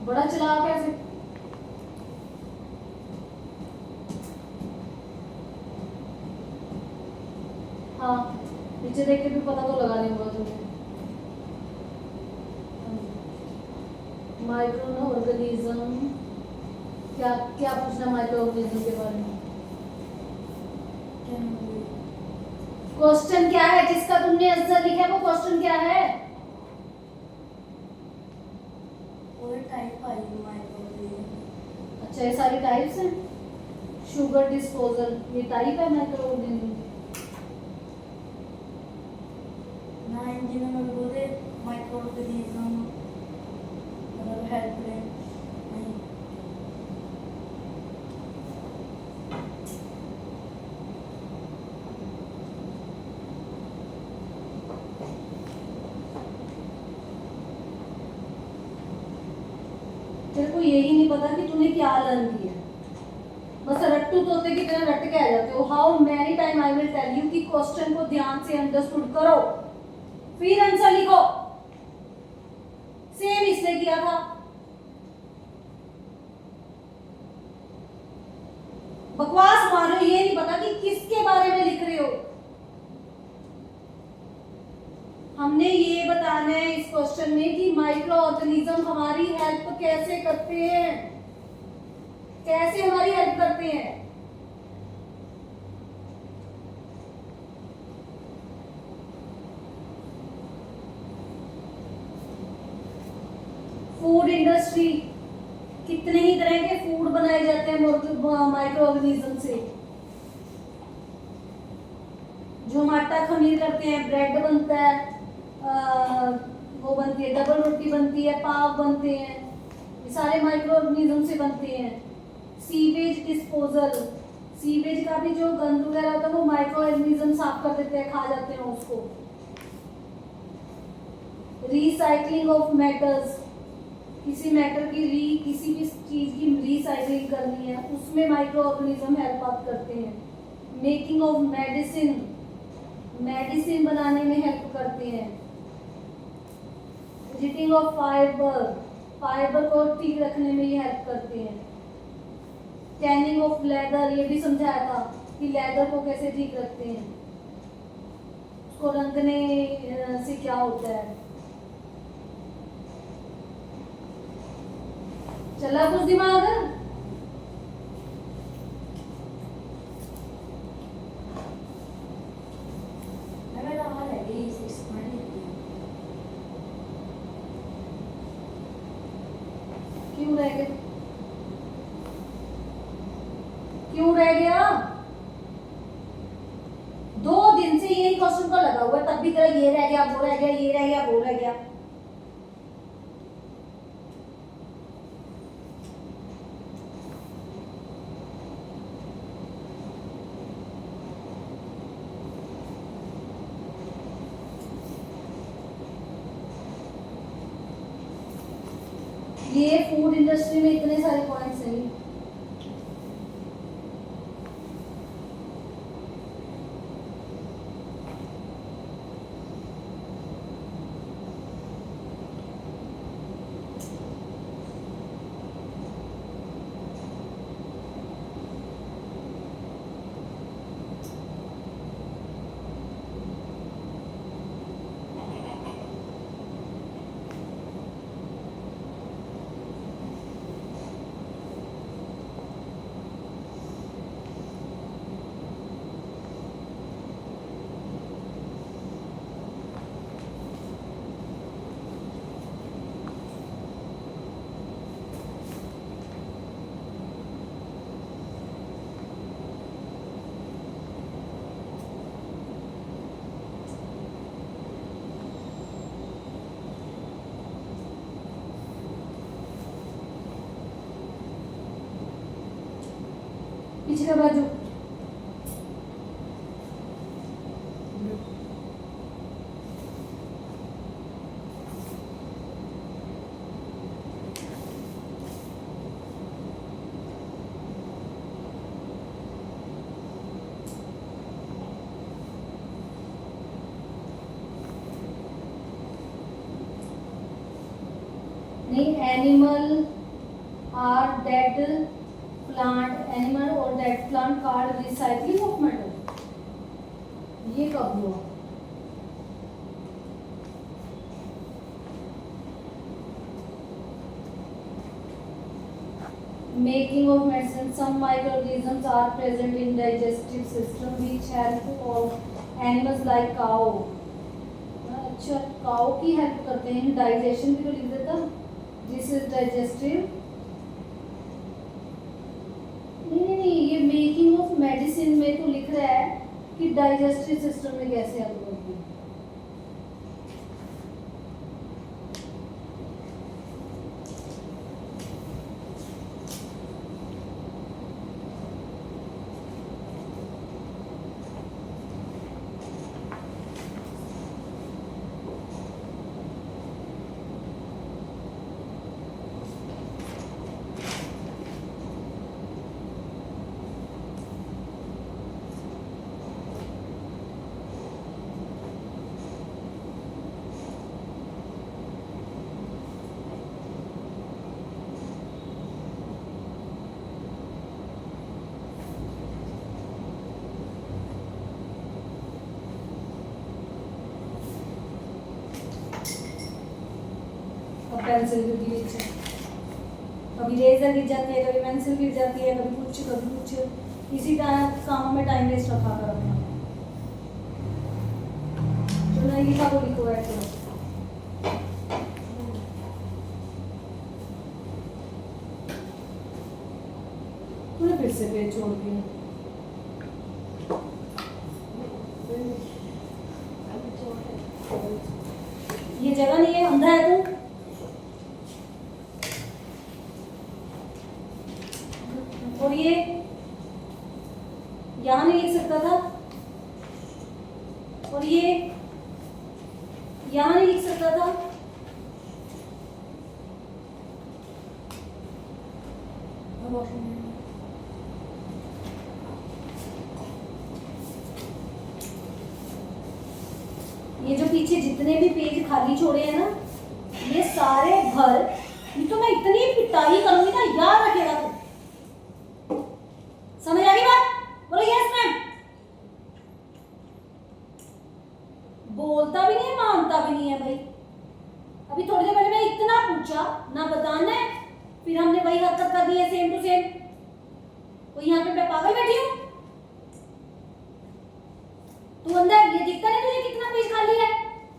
S1: बड़ा चालाक है ऐसे। हाँ, नीचे देख के भी पता तो लगा नहीं हुआ तुम्हें। माइक्रो ऑर्गेनिज्म, क्या क्या पूछना माइक्रो ऑर्गेनिज्म के बारे में? क्वेश्चन क्या है जिसका तुमने आंसर लिखा है, वो क्वेश्चन क्या है?
S2: टाइप आई माइक्रोऑर्गेनिज्म।
S1: अच्छा, ये सारी टाइप्स हैं। शुगर डिस्पोजल ये टाइप है माइक्रो ऑर्गेनिज्म।
S2: ना हिंदी में मैं बोले माइक्रोऑर्गेनिज्म मतलब हेल्प नहीं।
S1: तेरे को यही नहीं पता कि तूने क्या लर्न किया, बस रट्टू तोते की तरह रट के आ जाते हो। How many time I will tell you कि क्वेश्चन को ध्यान से अंडरस्टूड करो, फिर आंसर लिखो। सेम इसने किया था। बकवास मार रहे हो, ये नहीं पता कि किसके बारे में लिख रहे हो। हमने ये बताना है इस क्वेश्चन में कि माइक्रो ऑर्गेनिज्म हमारी हेल्प कैसे करते हैं, कैसे हमारी हेल्प करते हैं। फूड इंडस्ट्री, कितने ही तरह के फूड बनाए जाते हैं माइक्रो ऑर्गेनिज्म से। जो हम आटा खमीर करते हैं, ब्रेड बनता है, वो बनती है, डबल रोटी बनती है, पाव बनते हैं, ये सारे माइक्रो ऑर्गेनिज्म से बनते हैं। सीवेज डिस्पोजल, सीवेज का भी जो गंद वगैरह होता है वो माइक्रो ऑर्गेनिज्म साफ कर देते हैं, खा जाते हैं उसको। रिसाइकलिंग ऑफ मेटल्स, किसी मेटल की किसी भी चीज की रिसाइकलिंग करनी है, उसमें माइक्रो ऑर्गेनिज्म हेल्प आप करते हैं। मेकिंग ऑफ मेडिसिन, मेडिसिन बनाने में हेल्प करते हैं। हीटिंग ऑफ फाइबर, फाइबर को ठीक रखने में ये हेल्प करते हैं। टैनिंग ऑफ लेदर, ये भी समझाया था कि लेदर को कैसे ठीक रखते हैं, उसको रंगने से क्या होता है। चला कुछ दिमाग? क्यों रह गया, क्यों रह गया? 2 दिन से यही क्वेश्चन का लगा हुआ, तब भी तेरा ये रह गया, वो रह गया, ये रह गया, वो रह गया। ये फूड इंडस्ट्री में इतने सारे पॉइंट्स हैं। पीछे का बाजू, नहीं, animal or dead plant, animal और dead plant card recycling of metal, ये कब हुआ? Making of medicine, some microorganisms are present in digestive system which help of animals like cow. अच्छा, काउ की हेल्प करते हैं, डाइजेशन भी तो लिख देता, दिस इज डाइजेस्टिव, नहीं, ये मेकिंग ऑफ मेडिसिन में तो लिख रहा है कि डाइजेस्टिव सिस्टम में कैसे हेल्प करती है। पेंसिल गिर गई नीचे, कभी रेजर गिर जाती है, कभी पेंसिल गिर जाती है, कभी कुछ, इसी काम में टाइम वेस्ट रखा कर अपना। जो नहीं लिखा वो लिखो बैठ के। तूने फिर से पेज छोड़ दिया। ये जगह नहीं है, अंधा है तू। और ये यहाँ नहीं लिख सकता था, और ये यहाँ नहीं लिख सकता था। ये जो पीछे जितने भी पेज खाली छोड़े हैं ना, ये सारे भर, ये तो मैं इतनी पिटाई करूंगी ना, याद रखेगा तू। समझ आ गई बात? बोलो यस मैम। बोलता भी नहीं है, मानता भी नहीं है भाई। अभी थोड़ी देर पहले मैं इतना पूछा, ना बताना है, फिर हमने वही हरकत कर दी है सेम टू सेम। कोई यहाँ पे मैं पागल बैठी हूँ? तू अंदर ये दिखता नहीं तुझे कितना पेज खाली है?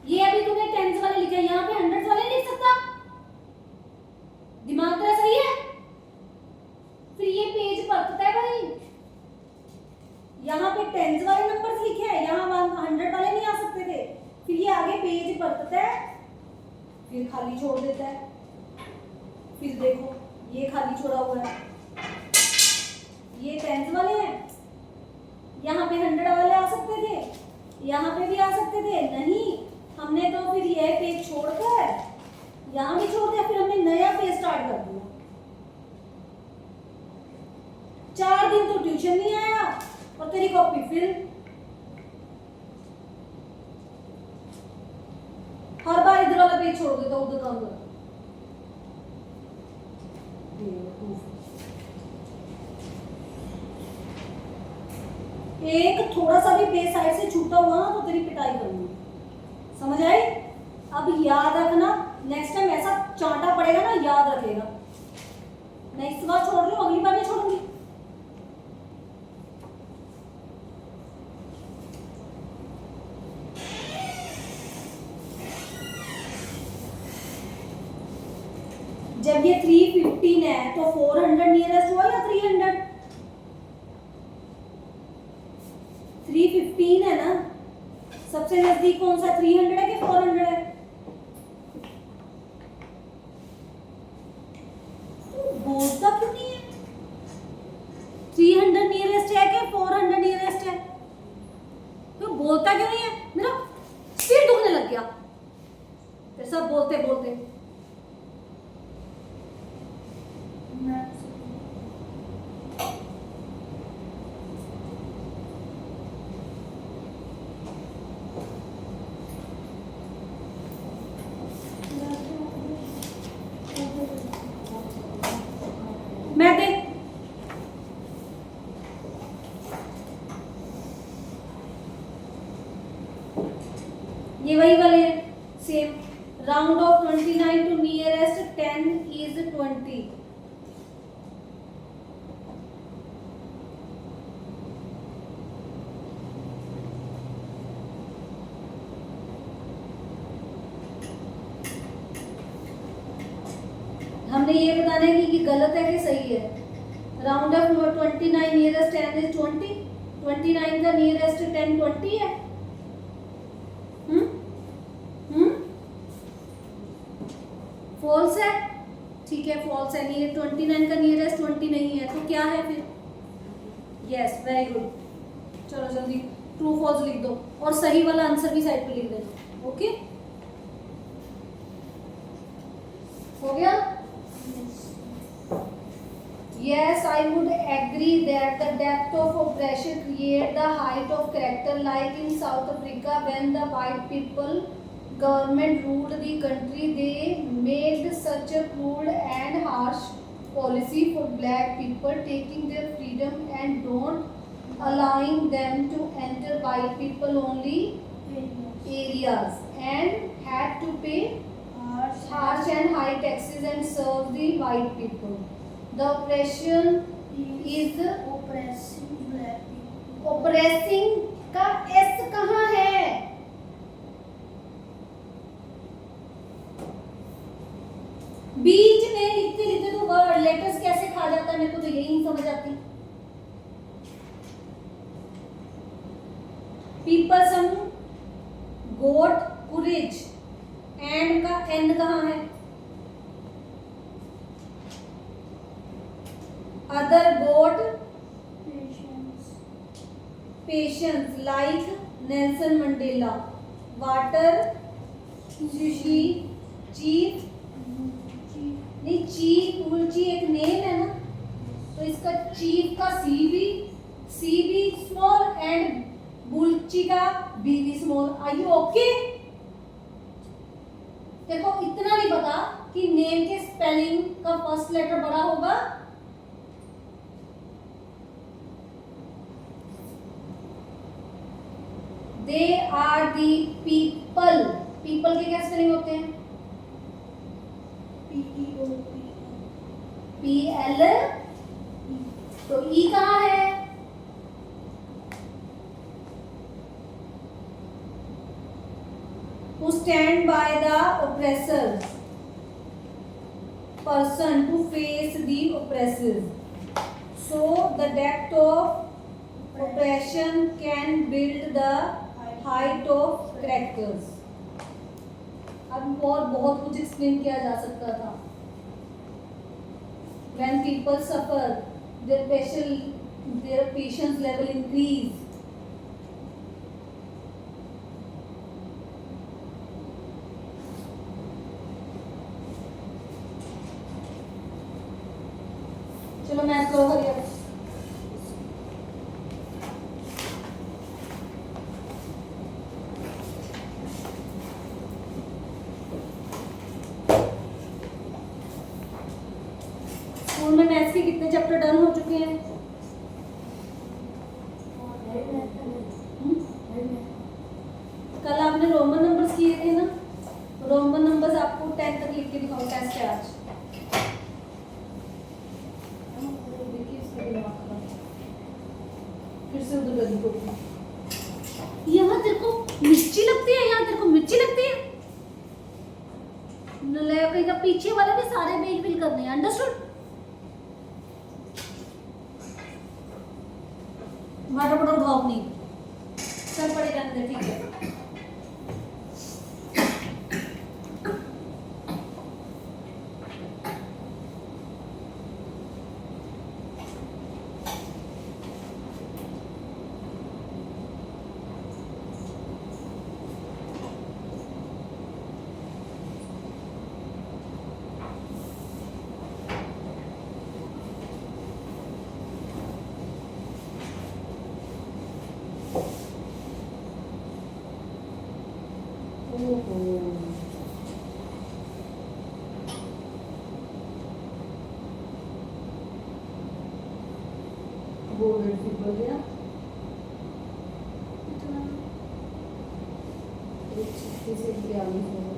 S1: ये अभी तूने टेंस वाले लिखे, यहाँ पे हंड्रेड्स वाले नहीं लिख सकता? दिमाग तेरा सही है? फिर ये पेज पलटता है भाई, यहाँ पे टेंस वाले नंबर्स लिखे हैं, यहाँ 100 वाले नहीं आ सकते थे। फिर ये आगे पेज पलटता है, फिर खाली छोड़ देता है। फिर देखो ये खाली छोड़ा हुआ है, ये टेंस वाले हैं, यहाँ पे 100 वाले आ सकते थे, यहाँ पे भी आ सकते थे, नहीं हमने तो फिर यह पेज छोड़कर यहाँ भी छोड़ दिया, फिर हमने नया पेज स्टार्ट कर दिया। 4 दिन तो ट्यूशन नहीं आया और तेरी कॉपी फिर। हर बार इधर वाला पेज छोड़ देता, उधर काम कर। एक थोड़ा सा भी पेज साइड से छूटा हुआ ना तो तेरी पिटाई करूंगी, समझ आई? अब याद रखना, नेक्स्ट टाइम ऐसा चांटा पड़ेगा ना, याद रखेगा। मैं इस बार छोड़ रही हूँ, अगली बार नहीं छोड़ूंगी। जब ये 315 है तो 400 नियरेस्ट हुआ या 300? 315 है ना, सबसे नजदीक कौन सा? 300 है कि 400 है? बोलता क्यों नहीं है? 300 नियरेस्ट है कि 400 नियरेस्ट है? तो बोलता क्यों नहीं है? मेरा सिर दुखने लग गया फिर सब बोलते बोलते। ये वही वाले हैं same. Round off 29 to nearest 10 is 20. हमने ये बताना है कि ये गलत है कि सही है. Round off 29 nearest 10 is 20. 29 का नियरेस्ट 10 20 है. फॉल्स है. ठीक है, फॉल्स है. नियर 29 का नियरेस्ट 20 नहीं है तो क्या है फिर? Yes, very good. चलो जल्दी ट्रू फॉल्स लिख दो और सही वाला आंसर भी साइड पे लिख देना. ओके, हो गया. Yes, I would agree that the depth of oppression create the height of character. Like in South Africa, when the white people government ruled the country, they made such a cruel and harsh policy for black people, taking their freedom and don't allowing them to enter white people only areas, and had to pay harsh and high taxes and serve the white people. The oppression is
S2: oppressing black people.
S1: oppressing का s कहाँ है? बीच में लिखते लिखते तो वर्ड लेटर्स कैसे खा जाता है, मेरे को तो यही नहीं समझ आती. People some got courage, and का एन कहाँ है? Other got patience like Nelson Mandela. Walter Sisulu chief नहीं, चीफ उल्ची एक नेम है ना, तो इसका चीफ का सी भी स्मॉल एंड बुल्ची का बी भी स्मॉल. Are you okay? देखो इतना नहीं पता कि नेम के स्पेलिंग का फर्स्ट लेटर बड़ा होगा. They are the people. People के क्या स्पेलिंग होते हैं? PEOPL. तो ई कहाँ है? Who stand by the oppressor person to face the oppressors. So the depth of oppression can build the height of characters. अब और बहुत कुछ एक्सप्लेन किया जा सकता था. When people suffer, their patience level increase. चलो मैथ करो करिए. स्कूल में मैथ्स के कितने चैप्टर डन हो चुके हैं? कल आपने रोमन नंबर्स किए थे ना. रोमन नंबर्स आपको 10 तक लिख के दिखाओ. टेस्ट है आज. फिर से उधर गली को. यहाँ तेरे को मिर्ची लगती है, यहाँ तेरे को मिर्ची लगती है. नलायक का पीछे वाले भी सारे पेज फिल करने हैं. अंडरस्टूड? वाटर बॉटल उठाओ अपनी. सब पड़े रहने दे. ठीक है. 25 से 42 होगा।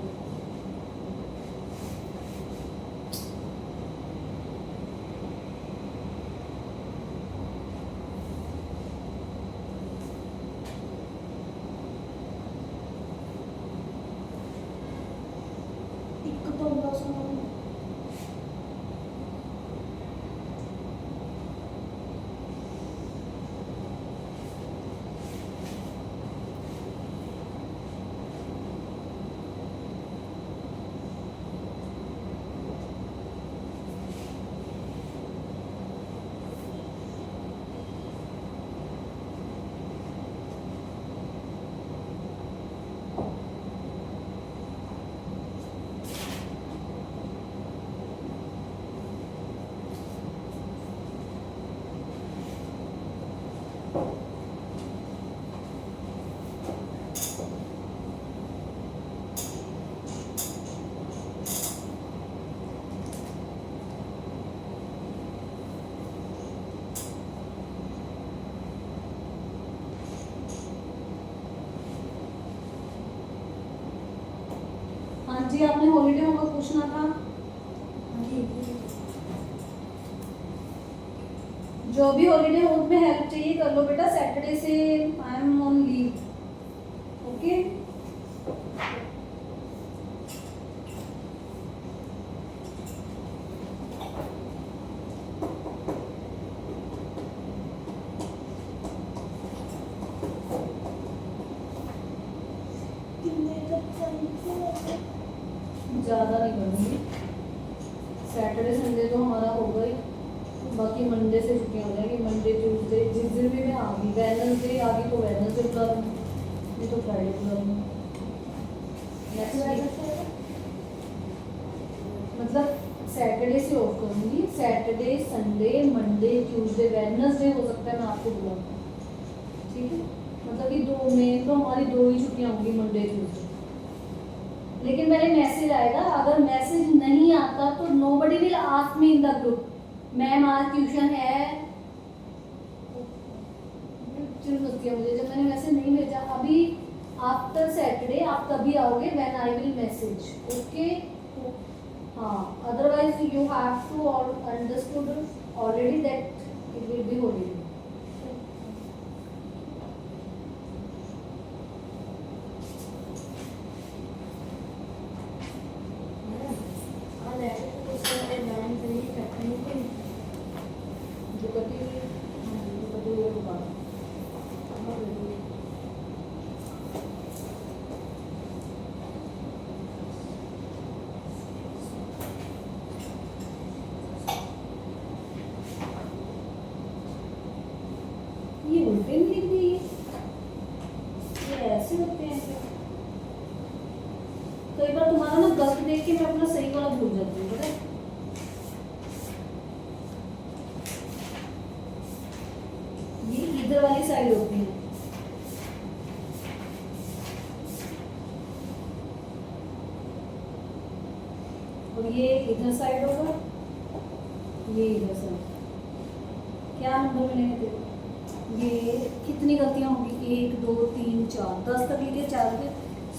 S2: एक तो 10
S1: हाँ जी, आपने हॉलीडे होमवर्क पूछना था। जो भी हॉलीडे होमवर्क में हेल्प चाहिए कर लो बेटा, सैटरडे से I am on leave. Okay, ज़्यादा नहीं करूँगी। सैटरडे संडे तो हमारा हो गई, बाकी मंडे से छुट्टियाँ हो जाएंगी। मंडे ट्यूसडे जिस दिन भी मैं आ गई, वेडनेसडे आ गई तो वेडनेसडे बुला लूँ, नहीं तो फ्राइडे बुला लूँ। नेक्स्ट वीक मतलब सैटरडे से ऑफ करूँगी। Saturday Sunday Monday Tuesday Wednesday हो सकता है मैं आपको बुलाऊँ, ठीक है। मतलब कि दो में तो हमारी 2 ही छुट्टियाँ होंगी, मंडे ट्यूसडे। लेकिन मेरे मैसेज आएगा, अगर मैसेज नहीं आता तो nobody will ask me in the group, ma'am आज ट्यूशन है। चिल होती है मुझे जब मैंने मैसेज नहीं भेजा। अभी आफ्टर सैटरडे आप तभी आओगे when I will message, okay. हाँ, otherwise you have to understood already that it will be holiday. जो कटी हुई होगा ये उल्टे नहीं लिख दिए, ये ऐसे होते हैं। कई बार तुम्हारा ना गलत देख के मैं अपना सही वाला भूल जाती हूँ, पता है। ये इधर वाली साइड होती है, और ये इधर साइड होगा, ये इधर साइड। क्या नंबर मिलेंगे तेरे? ये कितनी गलतियां होंगी? 1 2 3 4 10 तक लिखे, 4 के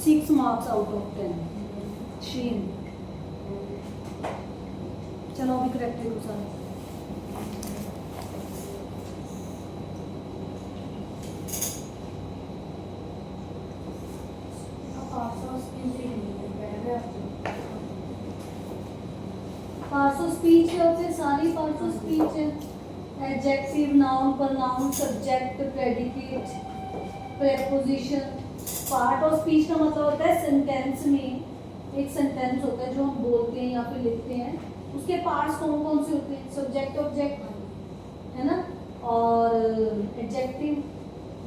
S1: 6 मार्क्स आउट ऑफ 10। शेम। चलो अभी करेक्ट करो सारा। पार्ट्स ऑफ स्पीच क्या होते हैं? सारी पार्ट्स ऑफ स्पीच है। Adjective, noun, pronoun, subject, predicate, preposition. Part of speech का मतलब होता है सेंटेंस में एक सेंटेंस होता है जो हम बोलते हैं या फिर लिखते हैं, उसके पार्ट्स कौन कौन से होते हैं? सब्जेक्ट, ऑब्जेक्ट, है ना, और adjective,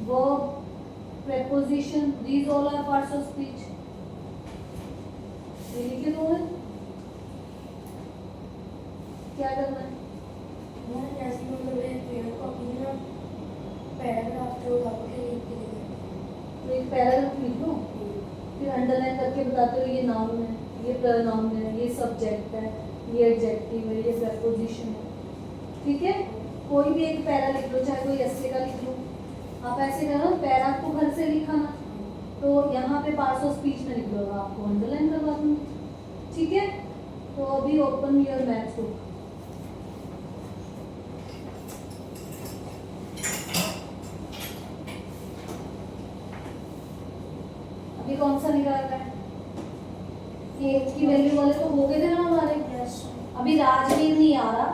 S1: verb, preposition, these all are parts of speech. ये लिखे दो है, क्या करना है? तो एक पैराग्राफ लिख लो, फिर अंडरलाइन करके बताते हो ये नाउन है, ये प्रोनाउन है, ये सब्जेक्ट है, ये एडजेक्टिव है, ये प्रेपोजिशन है, ठीक है। कोई भी एक पैरा लिख लो, चाहे कोई एस्से का लिख लो। आप ऐसे करो, पैरा को घर से लिखा ना, तो यहाँ पे पार्ट्स ऑफ स्पीच में लिख लो, आपको अंडरलाइन करवा दूँगी, ठीक है। तो अभी ओपन योर मैथ्स बुक। अभी कौन सा निकाल रहा है? एज की वैल्यू वाले तो हो गए थे ना हमारे।
S2: यस
S1: अभी राजवीर नहीं आ रहा,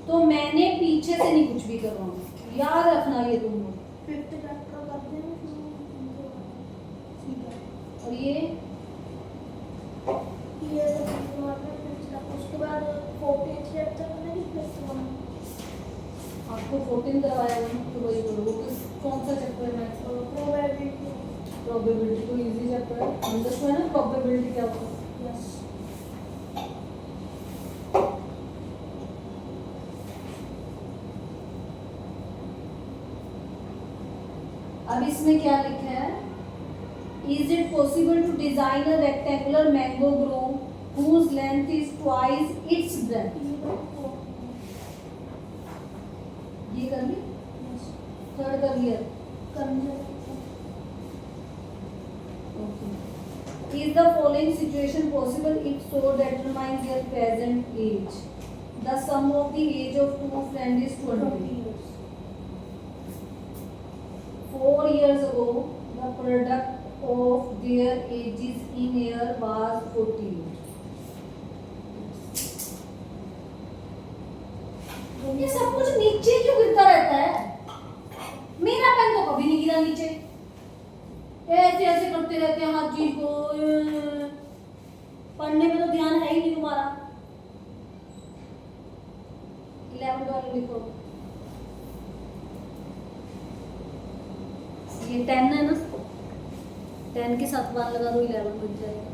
S1: तो मैंने पीछे से नहीं कुछ भी करवाना, याद रखना ये तुम लोग।
S2: फिफ्थ चैप्टर करते हैं ठीक है।
S1: और ये
S2: उसके बाद 14th चैप्टर में फिफ्थ वन
S1: आपको 14 करवाया था, तो वही बोलो कौन सा चैप्टर है?
S2: प्रोबेबिलिटी।
S1: प्रोबेबिलिटी तो इजी चैप्टर है, अंडरस्टैंड है ना प्रोबेबिलिटी क्या होता है?
S2: यस
S1: अब इसमें क्या लिखा है? Is it possible to design a rectangular mango grove whose length is twice its breadth? ये कर ली, थर्ड कर लिया। Is the following situation possible? If so, determine their present age. The sum of the age of two friends is 20. 4 years ago, the product of their ages in year was 14. ये सब कुछ नीचे क्यों गिरता रहता है? मेरा पेन तो कभी नहीं गिरा नीचे। ऐसे ऐसे करते रहते हैं हर चीज को, पढ़ने में तो ध्यान है ही नहीं तुम्हारा। 11 वाले लिखो, ये 10 है ना, 10 के साथ 1 लगा दो, 11 बन जाएगा।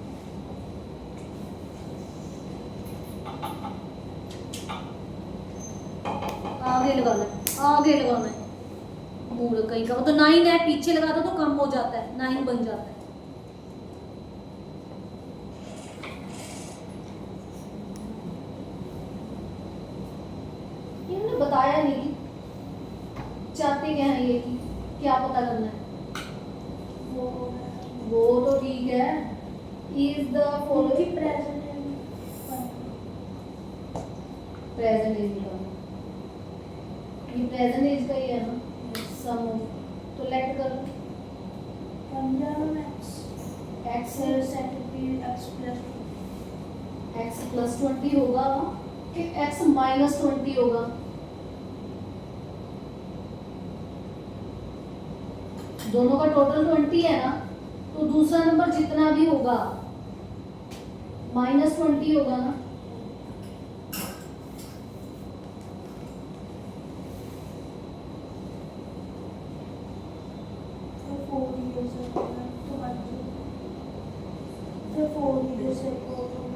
S1: आगे लगाना है, आगे लगाना है, मूड कहीं का। वो तो 9 है, पीछे लगा दो तो कम हो जाता है, 9 बन जाता है। इन्होंने बताया नहीं, चाहते क्या है ये कि क्या पता करना है? वो तो ठीक है। Is the following
S2: present
S1: age का, ये प्रेजेंट एज का ही है ना, सम तो लेट कर लो। एक्स प्लस 20 होगा कि एक्स माइनस 20 होगा? दोनों का टोटल 20 है ना, तो दूसरा नंबर जितना भी होगा माइनस 20 होगा ना।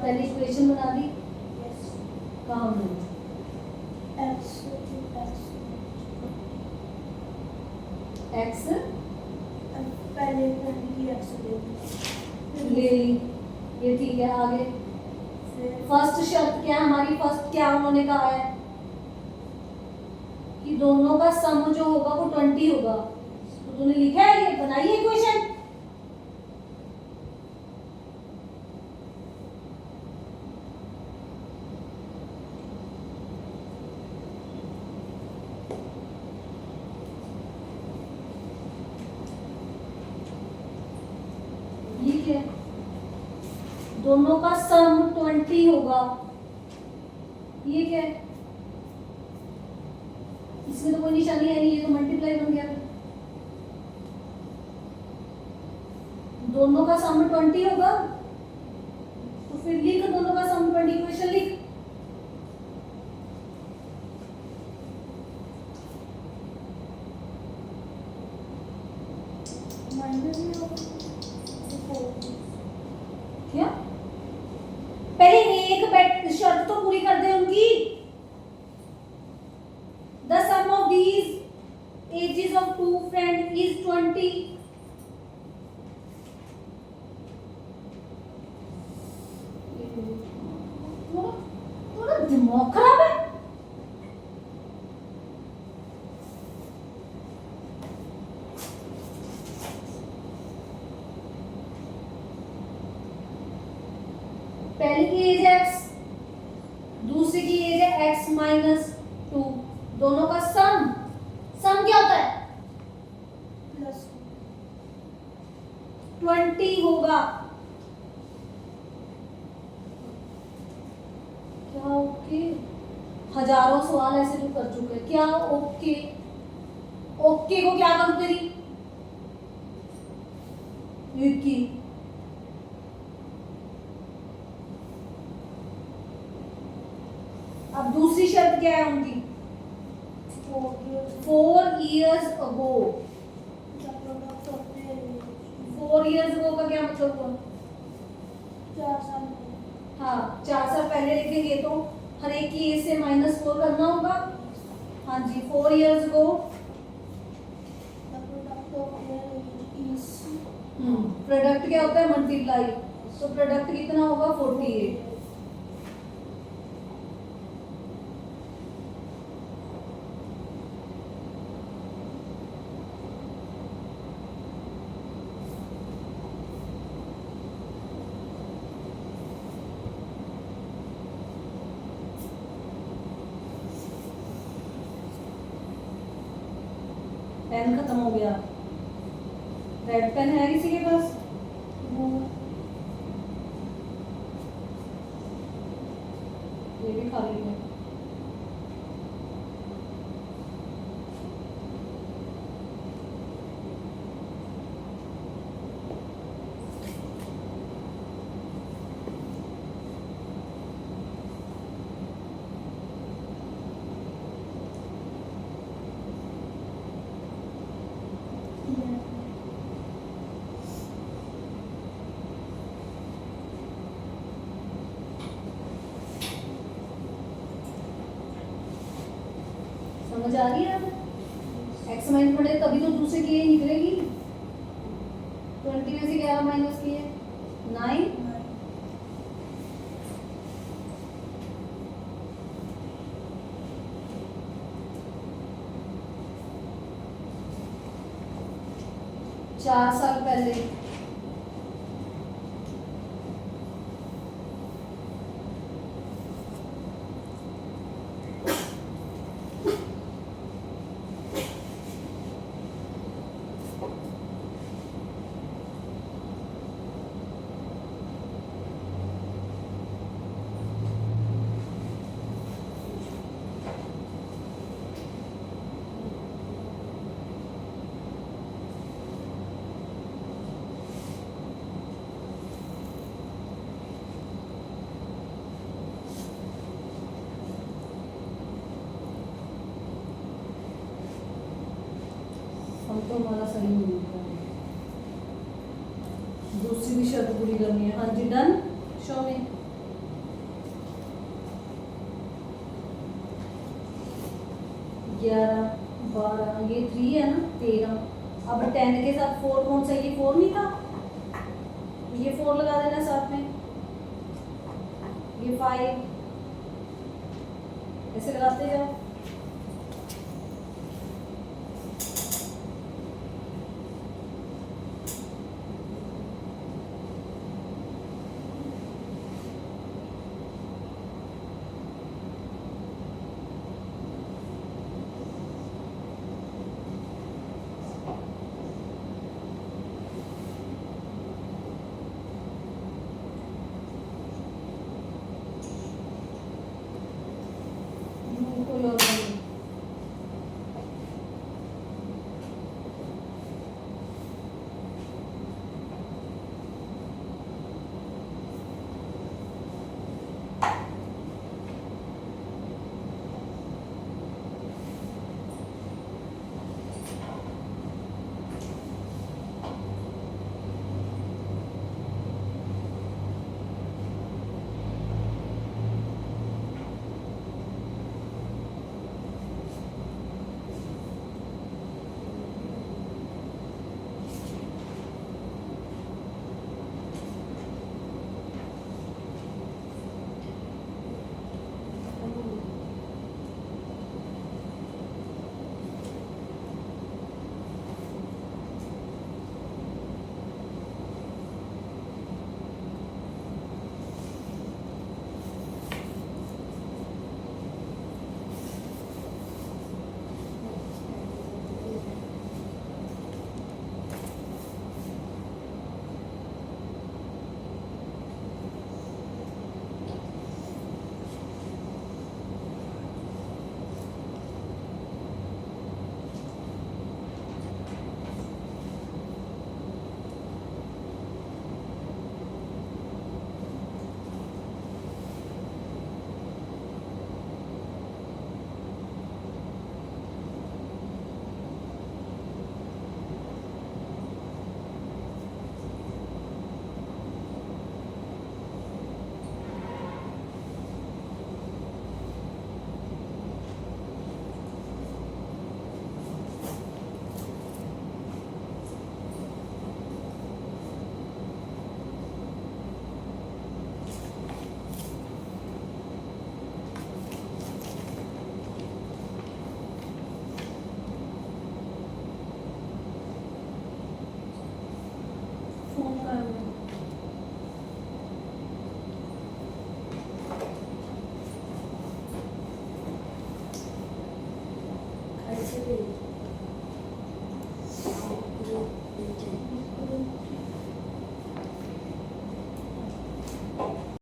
S1: पहली इक्वेशन बना दी, कहाँ बनी? एक्स
S2: पहले
S1: ले ली, ये ठीक है। आगे फर्स्ट शर्त क्या हमारी? फर्स्ट क्या उन्होंने कहा है कि दोनों का सम जो होगा वो 20 होगा। तो तूने लिखा है, ये बनाइए इक्वेशन। ठीक है, दोनों का सम 20 होगा। ये क्या है? इसमें तो कोई निशानी है नहीं, ये तो मल्टीप्लाई बन गया। दोनों का सम 20 होगा, तो फिर लिख दोनों का सम 20, इक्वेशन लिख। क्या? पहले एक बेट शर्त तो पूरी कर दे उनकी। The sum of these ages of two friends is 20. थोड़ा दिमाग खराब है। पहली की एज है x, दूसरी की एज है x माइनस 2, दोनों का सम क्या होता है?
S2: प्लस
S1: 20 होगा। क्या ओके? हजारों सवाल ऐसे जो कर चुके हैं। क्या ओके? ओके को क्या करूं तेरी? विक्की अब दूसरी शर्त क्या है उनकी? 4 years ago।
S2: The product of their
S1: 4 years ago का क्या मतलब हुआ?
S2: 4 साल पहले।
S1: हाँ 4 साल पहले लिखेंगे तो हर एक की एज से -4 करना होगा। हाँ जी 4 years ago
S2: the product of their is
S1: product क्या होता है? मल्टीप्लाई। तो प्रोडक्ट कितना होगा? 48। पेन खत्म हो गया। रेड पेन है किसी के पास? ये भी खाली है। समझ आ रही है? अब एक्स माइनस पढ़े तभी तो दूसरे की ये निकलेगी। 20 में से 11 माइनस किए 9। 4 साल पहले हम तो हमारा सही नहीं होता है। दूसरी भी शर्त पूरी करनी है। हाँ जी डन। शो में 11 12 ये 3 है ना 13। अब 10 के साथ 4 कौन सा? ये 4 नहीं था, ये 4 लगा देना साथ में। ये 5 ऐसे लगाते जाओ।